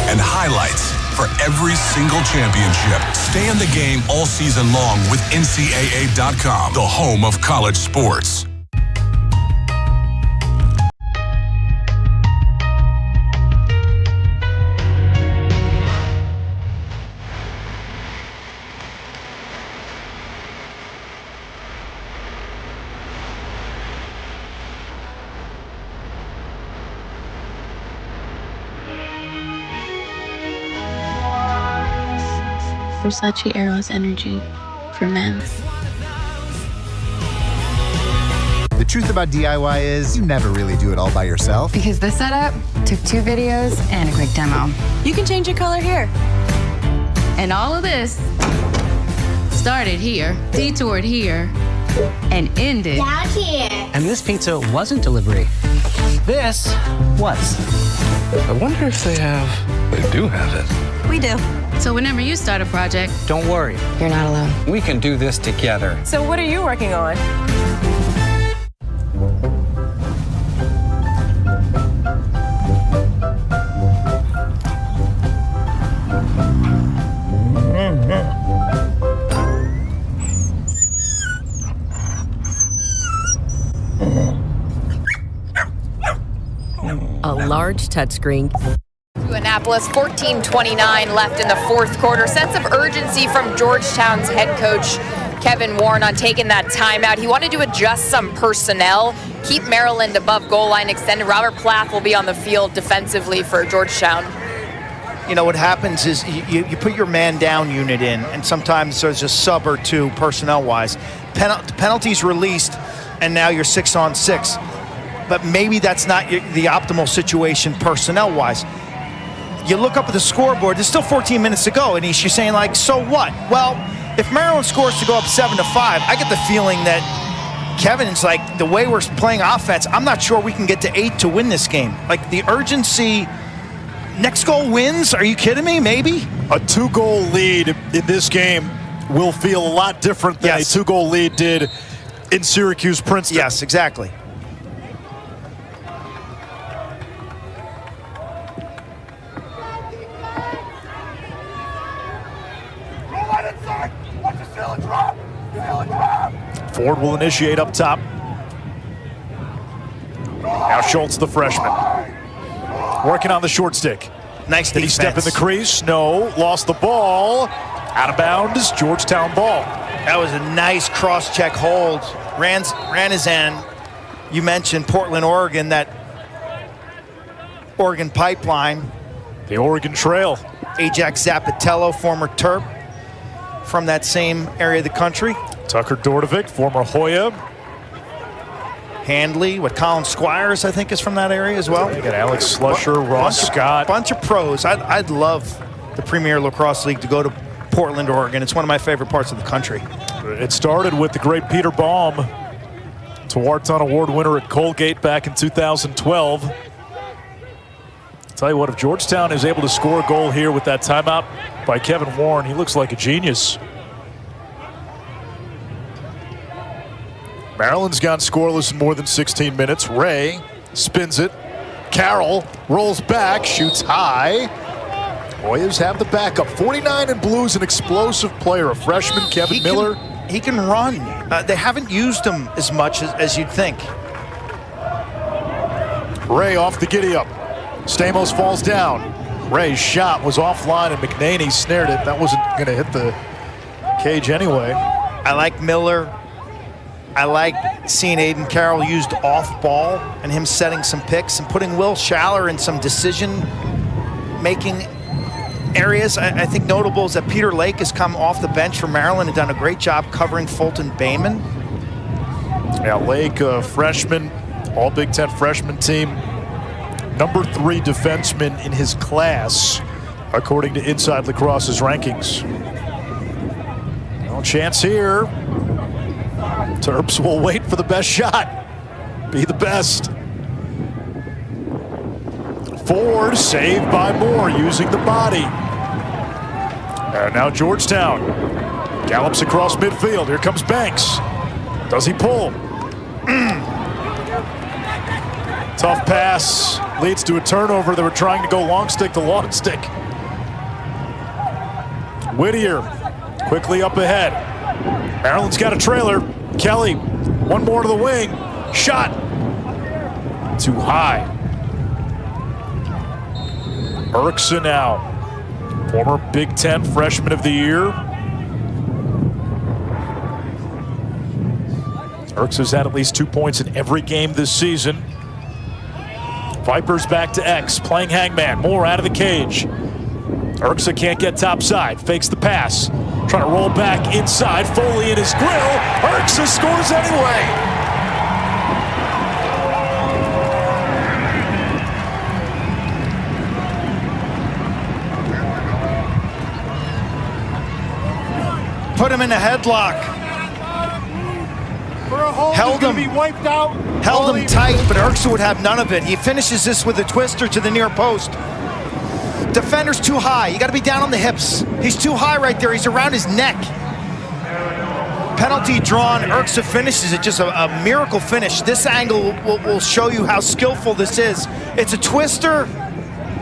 and highlights for every single championship. Stay in the game all season long with NCAA.com, the home of college sports. Versace Eros energy for men. The truth about DIY is you never really do it all by yourself. Because this setup took 2 videos and a quick demo. You can change your color here. And all of this started here, detoured here, and ended down here. And this pizza wasn't delivery. This was. I wonder if they do have it. We do. So whenever you start a project, Don't worry. you're not alone. We can do this together. So what are you working on? A large touchscreen. Annapolis, 14:29 left in the fourth quarter. Sense of urgency from Georgetown's head coach, Kevin Warren, on taking that timeout. He wanted to adjust some personnel, keep Maryland above goal line extended. Robert Plath will be on the field defensively for Georgetown. You know, what happens is you put your man-down unit in, and sometimes there's a sub or two personnel-wise. Penalties released, and now you're 6-on-6. But maybe that's not the optimal situation personnel-wise. You look up at the scoreboard, there's still 14 minutes to go, and you're saying, like, so what? Well, if Maryland scores to go up 7-5, I get the feeling that Kevin's like, the way we're playing offense, I'm not sure we can get to 8 to win this game. Like, the urgency, next goal wins? Are you kidding me? Maybe? A 2-goal lead in this game will feel a lot different than a 2-goal lead did in Syracuse-Princeton. Yes, exactly. Ford will initiate up top. Now Schultz, the freshman, working on the short stick. Nice defense. Did he step in the crease? No. Lost the ball. Out of bounds. Georgetown ball. That was a nice cross-check hold. Ranizan, you mentioned Portland, Oregon, that Oregon pipeline. The Oregon Trail. Ajax Zapatello, former Terp from that same area of the country. Tucker Dordovic, former Hoya. Handley, Colin Squires, I think, is from that area as well. You got Alex Slusher, Ross Scott. Bunch of pros. I'd love the Premier Lacrosse League to go to Portland, Oregon. It's one of my favorite parts of the country. It started with the great Peter Baum, Tewaaraton Award winner at Colgate back in 2012. I'll tell you what, if Georgetown is able to score a goal here with that timeout by Kevin Warren, he looks like a genius. Maryland's gone scoreless in more than 16 minutes. Ray spins it. Carroll rolls back, shoots high. Hoyas have the backup. 49 in blues, an explosive player, a freshman, Kevin Miller. He can run. They haven't used him as much as you'd think. Ray off the giddy up. Stamos falls down. Ray's shot was offline and McNaney snared it. That wasn't going to hit the cage anyway. I like Miller. I like seeing Aiden Carroll used off ball and him setting some picks and putting Will Schaller in some decision-making areas. I think notable is that Peter Lake has come off the bench for Maryland and done a great job covering Fulton Bayman. Yeah, Lake, freshman, all Big Ten freshman team. Number 3 defenseman in his class, according to Inside Lacrosse's rankings. No chance here. Terps will wait for the best shot. Be the best. Ford saved by Moore using the body. And now Georgetown gallops across midfield. Here comes Banks. Does he pull? Tough pass leads to a turnover. They were trying to go long stick to long stick. Whittier quickly up ahead. Maryland's got a trailer. Kelly, one more to the wing. Shot. Too high. Erksa now. Former Big Ten Freshman of the Year. Erksa's had at least 2 points in every game this season. Vipers back to X, playing hangman. Moore out of the cage. Erksa can't get topside. Fakes the pass. Trying to roll back inside. Foley in his grill. Erksa scores anyway. Put him in a headlock. Held him. Held him tight, but Erksa would have none of it. He finishes this with a twister to the near post. Defender's too high. You got to be down on the hips. He's too high right there. He's around his neck. Penalty drawn. Erksa finishes it. Just a miracle finish. This angle will show you how skillful this is. It's a twister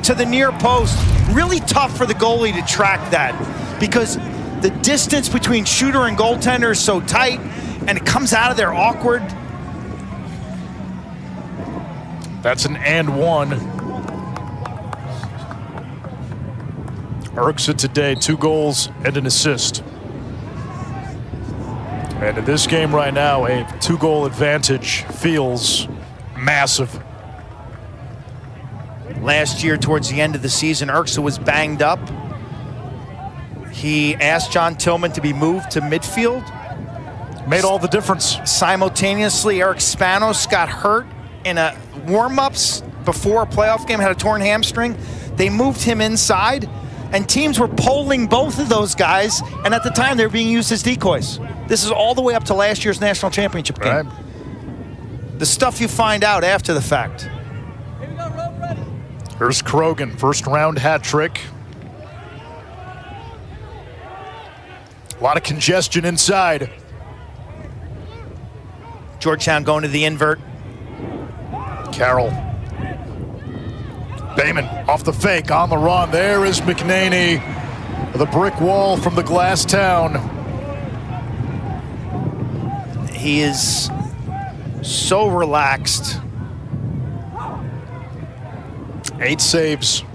to the near post. Really tough for the goalie to track that because the distance between shooter and goaltender is so tight, and it comes out of there awkward. That's an and one. Erksa today, 2 goals and an assist. And in this game right now, a 2-goal advantage feels massive. Last year, towards the end of the season, Erksa was banged up. He asked John Tillman to be moved to midfield. Made all the difference. Simultaneously, Eric Spanos got hurt in a warm-ups before a playoff game, had a torn hamstring. They moved him inside, and teams were polling both of those guys, and at the time they were being used as decoys. This is all the way up to last year's national championship game. Right. The stuff you find out after the fact. Here's Krogan, first-round hat trick. A lot of congestion inside. Georgetown going to the invert. Carroll. Bayman off the fake, on the run. There is McNaney. The brick wall from the glass town. He is so relaxed. 8 saves.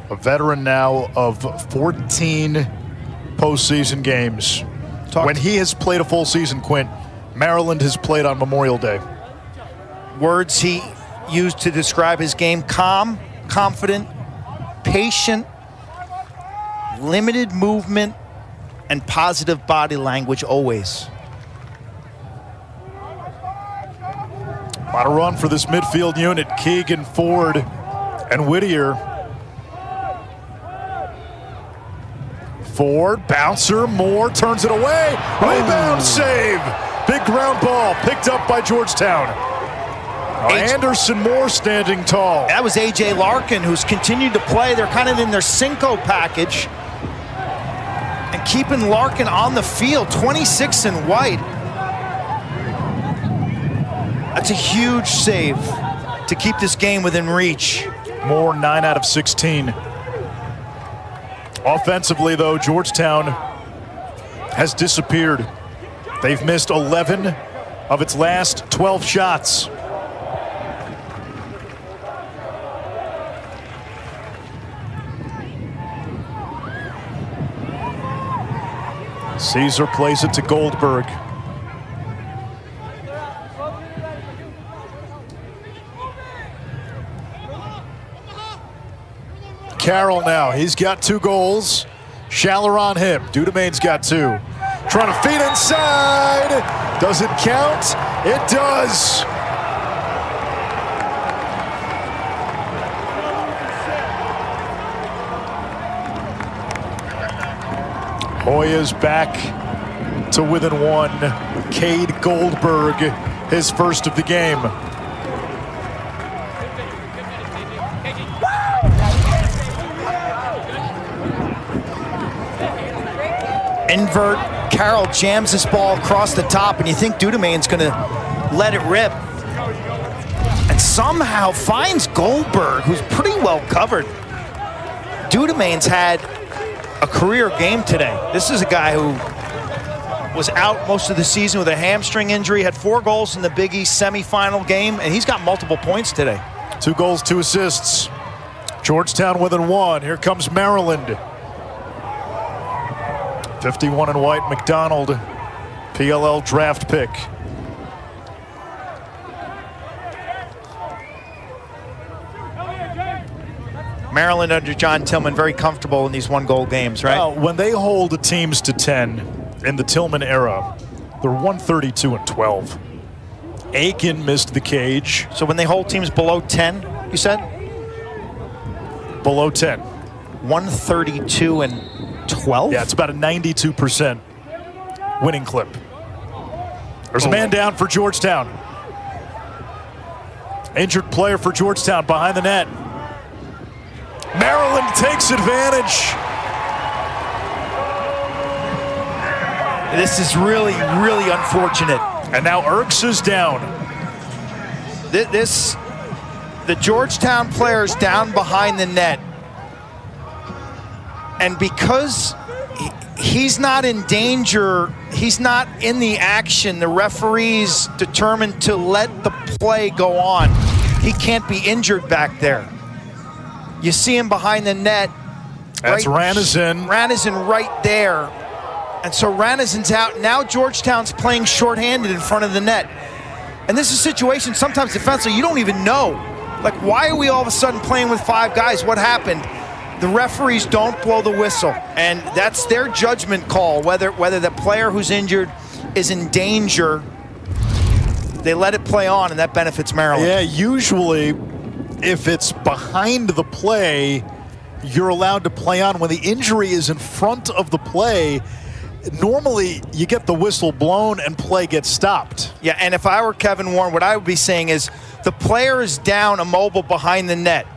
A veteran now of 14 postseason games. When he has played a full season, Quint, Maryland has played on Memorial Day. Words he used to describe his game: calm, confident, patient, limited movement, and positive body language always. A lot of run for this midfield unit. Keegan, Ford, and Whittier. Ford, bouncer, Moore turns it away. Rebound save. Big ground ball picked up by Georgetown. Anderson Moore standing tall. That was A.J. Larkin, who's continued to play. They're kind of in their Cinco package. And keeping Larkin on the field, 26 in white. That's a huge save to keep this game within reach. Moore, 9 out of 16. Offensively, though, Georgetown has disappeared. They've missed 11 of its last 12 shots. Caesar plays it to Goldberg. Carroll now, he's got 2 goals. Schaller on him. Dudemain's got 2. Trying to feed inside. Does it count? It does. Hoya's back to within 1. Cade Goldberg, his first of the game. Invert. Carroll jams this ball across the top, and you think Dudemain's going to let it rip. And somehow finds Goldberg, who's pretty well covered. Dudemain's had a career game today. This is a guy who was out most of the season with a hamstring injury, had 4 goals in the Big East semifinal game, and he's got multiple points today. 2 goals, 2 assists. Georgetown within 1. Here comes Maryland. 51 in white, McDonald, PLL draft pick. Maryland under John Tillman, very comfortable in these 1-goal games, right? Well, when they hold teams to 10 in the Tillman era, they're 132-12. Aiken missed the cage. So when they hold teams below 10, you said? Below 10. 132-12? Yeah, it's about a 92% winning clip. There's a man down for Georgetown. Injured player for Georgetown behind the net. Maryland takes advantage. This is really, really unfortunate. And now Erks is down. The Georgetown player's down behind the net. And because he's not in danger, he's not in the action, the referee's determined to let the play go on. He can't be injured back there. You see him behind the net. That's Ranazin. Ranazin right there. And so Ranazin's out. Now Georgetown's playing shorthanded in front of the net. And this is a situation sometimes defensively you don't even know. Like, why are we all of a sudden playing with 5 guys? What happened? The referees don't blow the whistle. And that's their judgment call, whether the player who's injured is in danger. They let it play on, and that benefits Maryland. Yeah, usually if it's behind the play, you're allowed to play on. When the injury is in front of the play, normally you get the whistle blown and play gets stopped. Yeah, and if I were Kevin Warren, what I would be saying is the player is down immobile behind the net.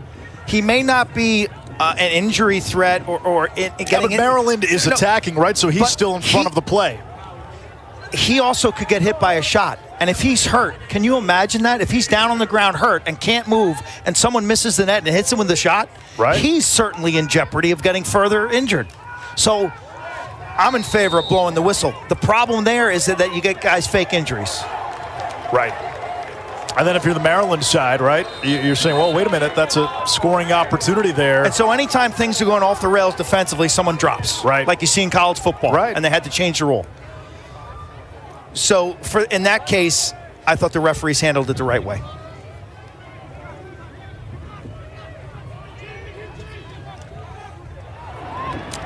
He may not be an injury threat or getting but Maryland is attacking, right? So he's still in front of the play. He also could get hit by a shot. And if he's hurt, can you imagine that? If he's down on the ground hurt and can't move and someone misses the net and hits him with the shot, right, he's certainly in jeopardy of getting further injured. So I'm in favor of blowing the whistle. The problem there is that you get guys fake injuries. Right. And then if you're the Maryland side, right, you're saying, well, wait a minute, that's a scoring opportunity there. And so anytime things are going off the rails defensively, someone drops. Right. Like you see in college football. Right. And they had to change the rule. So in that case, I thought the referees handled it the right way.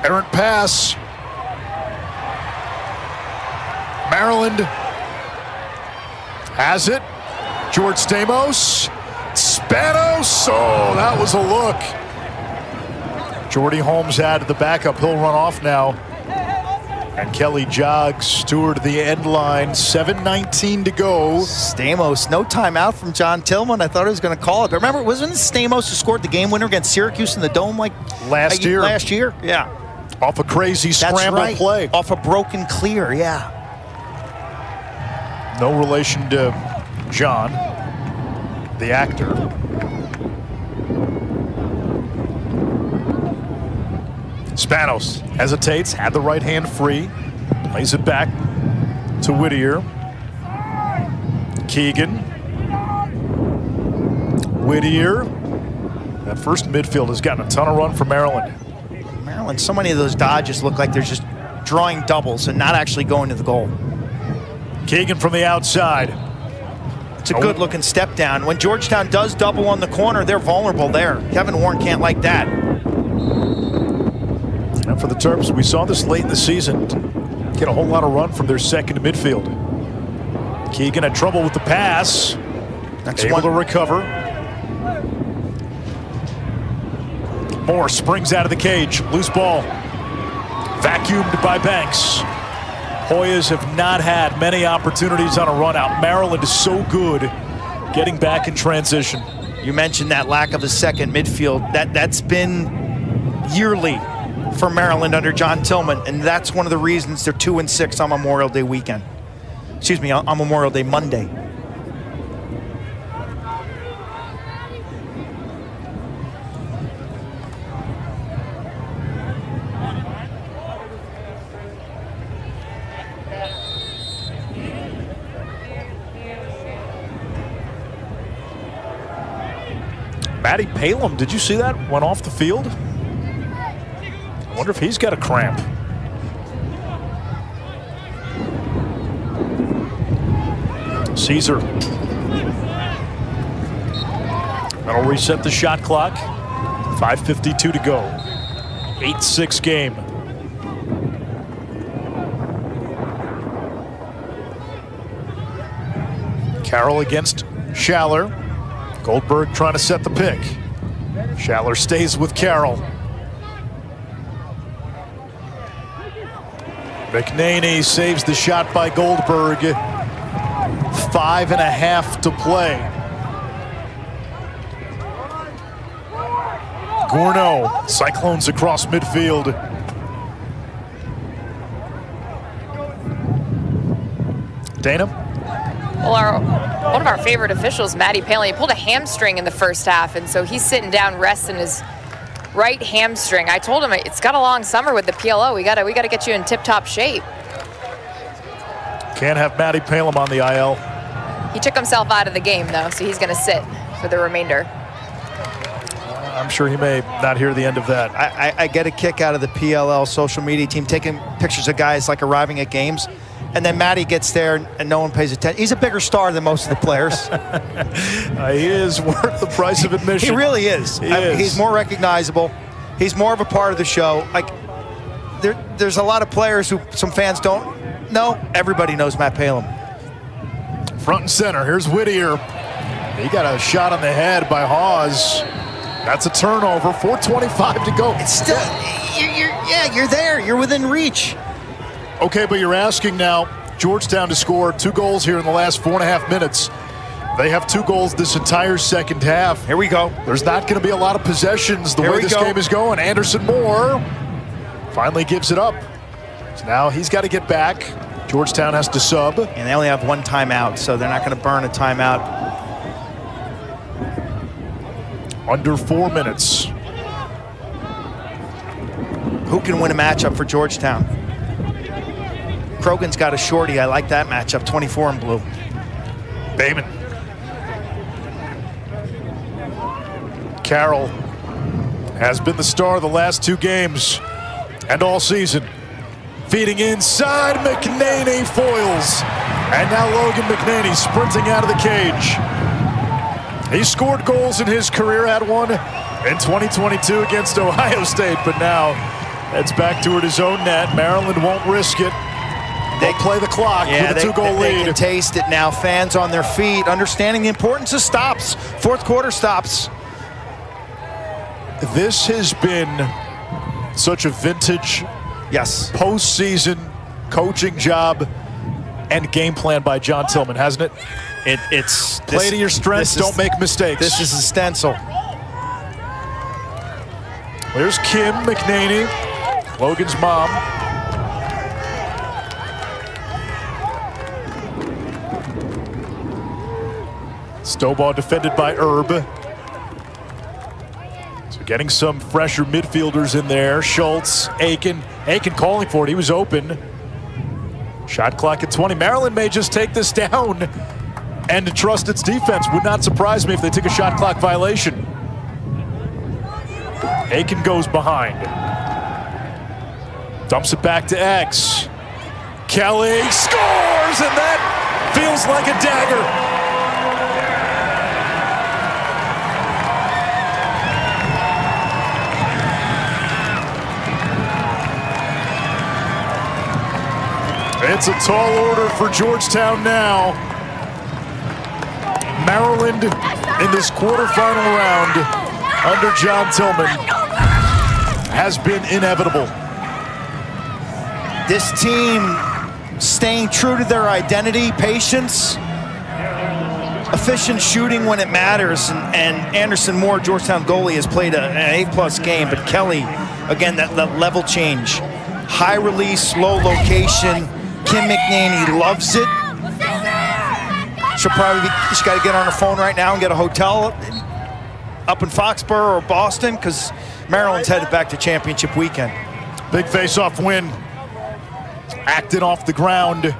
Errant pass. Maryland has it. George Stamos. Spanos. Oh, that was a look. Jordy Holmes had the backup. He'll run off now. And Kelly jogs toward the end line. 7:19 to go. Stamos, no timeout from John Tillman. I thought he was going to call it. But remember, wasn't it Stamos who scored the game winner against Syracuse in the Dome last year? Last year, yeah. Off a crazy scramble play. Off a broken clear, yeah. No relation to John, the actor. Spanos hesitates, had the right hand free, plays it back to Whittier. Keegan. Whittier. That first midfield has gotten a ton of run for Maryland. Maryland, so many of those dodges look like they're just drawing doubles and not actually going to the goal. Keegan from the outside. It's a good-looking step down. When Georgetown does double on the corner, they're vulnerable there. Kevin Warren can't like that. And for the Terps, we saw this late in the season. Get a whole lot of run from their second midfield. Keegan had trouble with the pass. That's able to recover. Moore springs out of the cage. Loose ball. Vacuumed by Banks. Hoyas have not had many opportunities on a run out. Maryland is so good getting back in transition. You mentioned that lack of a second midfield. That's been yearly for Maryland under John Tillman, and that's one of the reasons they're 2-6 on Memorial Day weekend. Excuse me, on Memorial Day Monday. Matty Palem, did you see that? Went off the field. I wonder if he's got a cramp. Caesar. That'll reset the shot clock. 5:52 to go. 8-6 game. Carroll against Schaller. Goldberg trying to set the pick. Schaller stays with Carroll. McNaney saves the shot by Goldberg. 5.5 to play. Gourneau, Cyclones across midfield. Dana? Well, one of our favorite officials, Matty Paley, he pulled a hamstring in the first half, and so he's sitting down resting his right hamstring. I told him it's got a long summer with the PLO. We gotta get you in tip-top shape. Can't have Matty Palem on the IL. He took himself out of the game, though, so he's going to sit for the remainder. I'm sure he may not hear the end of that. I get a kick out of the PLL social media team taking pictures of guys like arriving at games, and then Matty gets there and no one pays attention. He's a bigger star than most of the players. He is worth the price of admission. He really is. He's more recognizable. He's more of a part of the show. Like, there's a lot of players who some fans don't know. Everybody knows Matt Palem. Front and center, here's Whittier. He got a shot on the head by Hawes. That's a turnover, 4:25 to go. It's still, you're there, you're within reach. Okay, but you're asking now Georgetown to score 2 goals here in the last 4.5 minutes. They have 2 goals this entire second half. Here we go. There's not going to be a lot of possessions the way this game is going. Anderson Moore finally gives it up. So now he's got to get back. Georgetown has to sub. And they only have 1 timeout, so they're not going to burn a timeout. Under 4 minutes. Who can win a matchup for Georgetown? Krogan's got a shorty. I like that matchup, 24 in blue. Bayman. Carroll has been the star of the last 2 games and all season. Feeding inside, McNaney foils. And now Logan McNaney sprinting out of the cage. He scored goals in his career, had one in 2022 against Ohio State, but now it's back toward his own net. Maryland won't risk it. They'll play the clock with a 2-goal lead. They can taste it now. Fans on their feet, understanding the importance of stops. 4th quarter stops. This has been such a vintage postseason coaching job and game plan by John Tillman, hasn't it? It's play to your strengths, don't make mistakes. This is a stencil. There's Kim McNaney, Logan's mom. Stovall defended by Erb. So getting some fresher midfielders in there. Schultz, Aiken calling for it. He was open. Shot clock at 20. Maryland may just take this down and trust its defense. Would not surprise me if they took a shot clock violation. Aiken goes behind. Dumps it back to X. Kelly scores, and that feels like a dagger. It's a tall order for Georgetown now. Maryland in this quarterfinal round under John Tillman has been inevitable. This team staying true to their identity, patience, efficient shooting when it matters, and Anderson Moore, Georgetown goalie, has played an A+ game, but Kelly Again, that level change. High release, low location. Kim McNaney loves it. She's got to get on her phone right now and get a hotel up in Foxborough or Boston, because Maryland's headed back to championship weekend. Big face-off win. Acton off the ground.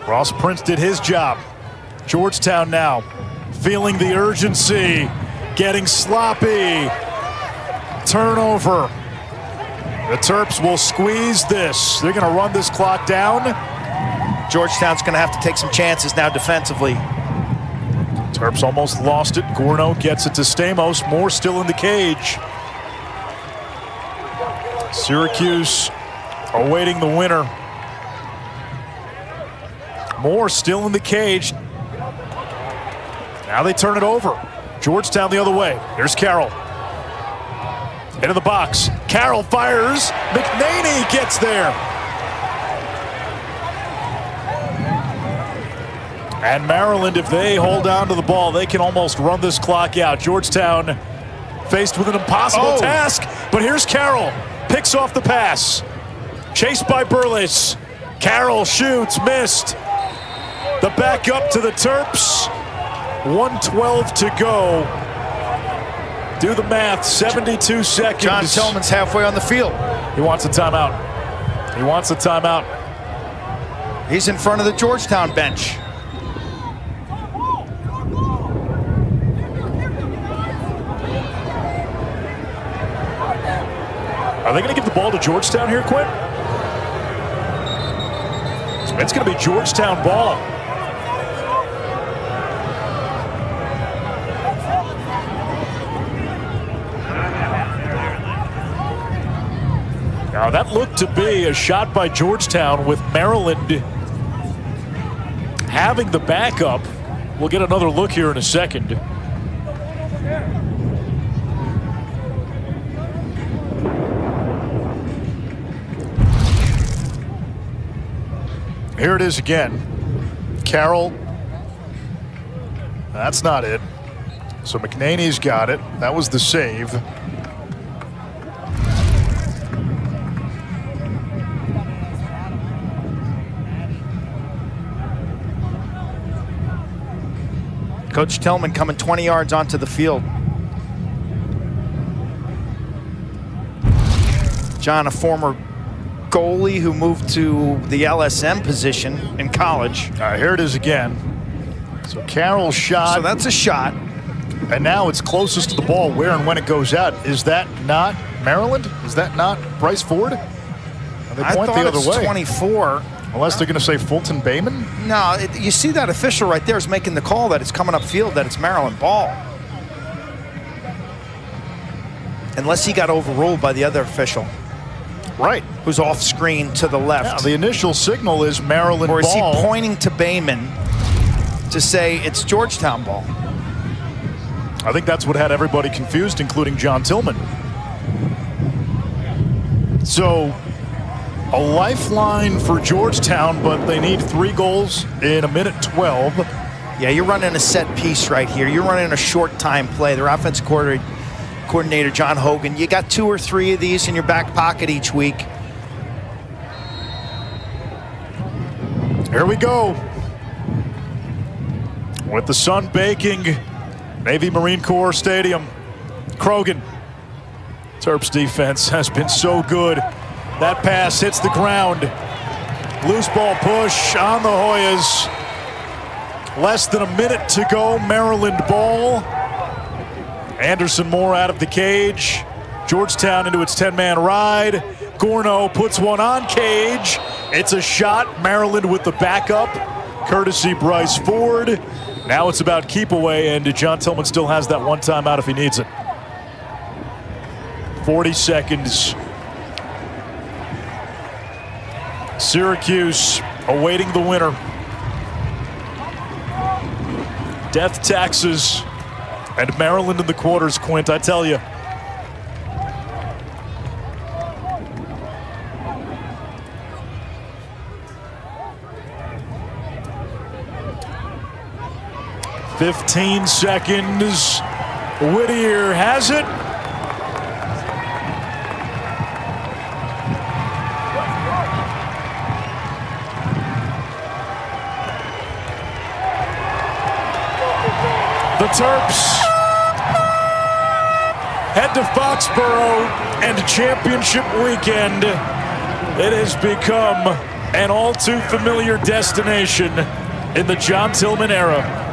Ross Prince did his job. Georgetown now feeling the urgency, getting sloppy. Turnover. The Terps will squeeze this. They're going to run this clock down. Georgetown's going to have to take some chances now defensively. Terps almost lost it. Gorno gets it to Stamos. Moore still in the cage. Syracuse awaiting the winner. Moore still in the cage. Now they turn it over. Georgetown the other way. There's Carroll. Into the box. Carroll fires. McNaney gets there. And Maryland, if they hold on to the ball, they can almost run this clock out. Georgetown faced with an impossible task, but here's Carroll. Picks off the pass. Chased by Burles. Carroll shoots, missed. The back up to the Terps. 1:12 to go. Do the math, 72 seconds. John Tillman's halfway on the field. He wants a timeout. He wants a timeout. He's in front of the Georgetown bench. Are they going to give the ball to Georgetown here, Quinn? It's going to be Georgetown ball. Now that looked to be a shot by Georgetown with Maryland having the backup. We'll get another look here in a second. Here it is again. Carroll. That's not it. So McNaney's got it. That was the save. Coach Tillman coming 20 yards onto the field. John, a former goalie who moved to the LSM position in college. All right, here it is again. So Carroll's shot. So that's a shot. And now it's closest to the ball where and when it goes out. Is that not Maryland? Is that not Bryce Ford? They point the other way. 24. Unless they're going to say Fulton Bayman? No, you see that official right there is making the call that it's coming upfield, that it's Maryland ball. Unless he got overruled by the other official. Right. Who's off screen to the left. Yeah, the initial signal is Maryland ball. Or is he pointing to Bayman to say it's Georgetown ball? I think that's what had everybody confused, including John Tillman. So, a lifeline for Georgetown, but they need 3 goals in a minute 12. Yeah, you're running a set piece right here. You're running a short time play. Their offensive coordinator, John Hogan, you got 2 or 3 of these in your back pocket each week. Here we go. With the sun baking, Navy Marine Corps Stadium. Krogan. Terps defense has been so good. That pass hits the ground. Loose ball push on the Hoyas. Less than a minute to go. Maryland ball. Anderson Moore out of the cage. Georgetown into its 10-man ride. Gorno puts one on cage. It's a shot. Maryland with the backup. Courtesy Bryce Ford. Now it's about keep away, and John Tillman still has that one timeout if he needs it. 40 seconds. Syracuse awaiting the winner. Death taxes and Maryland in the quarters, Quint, I tell you. "15 seconds. Whittier has it. The Terps head to Foxborough and championship weekend. It has become an all too familiar destination in the John Tillman era.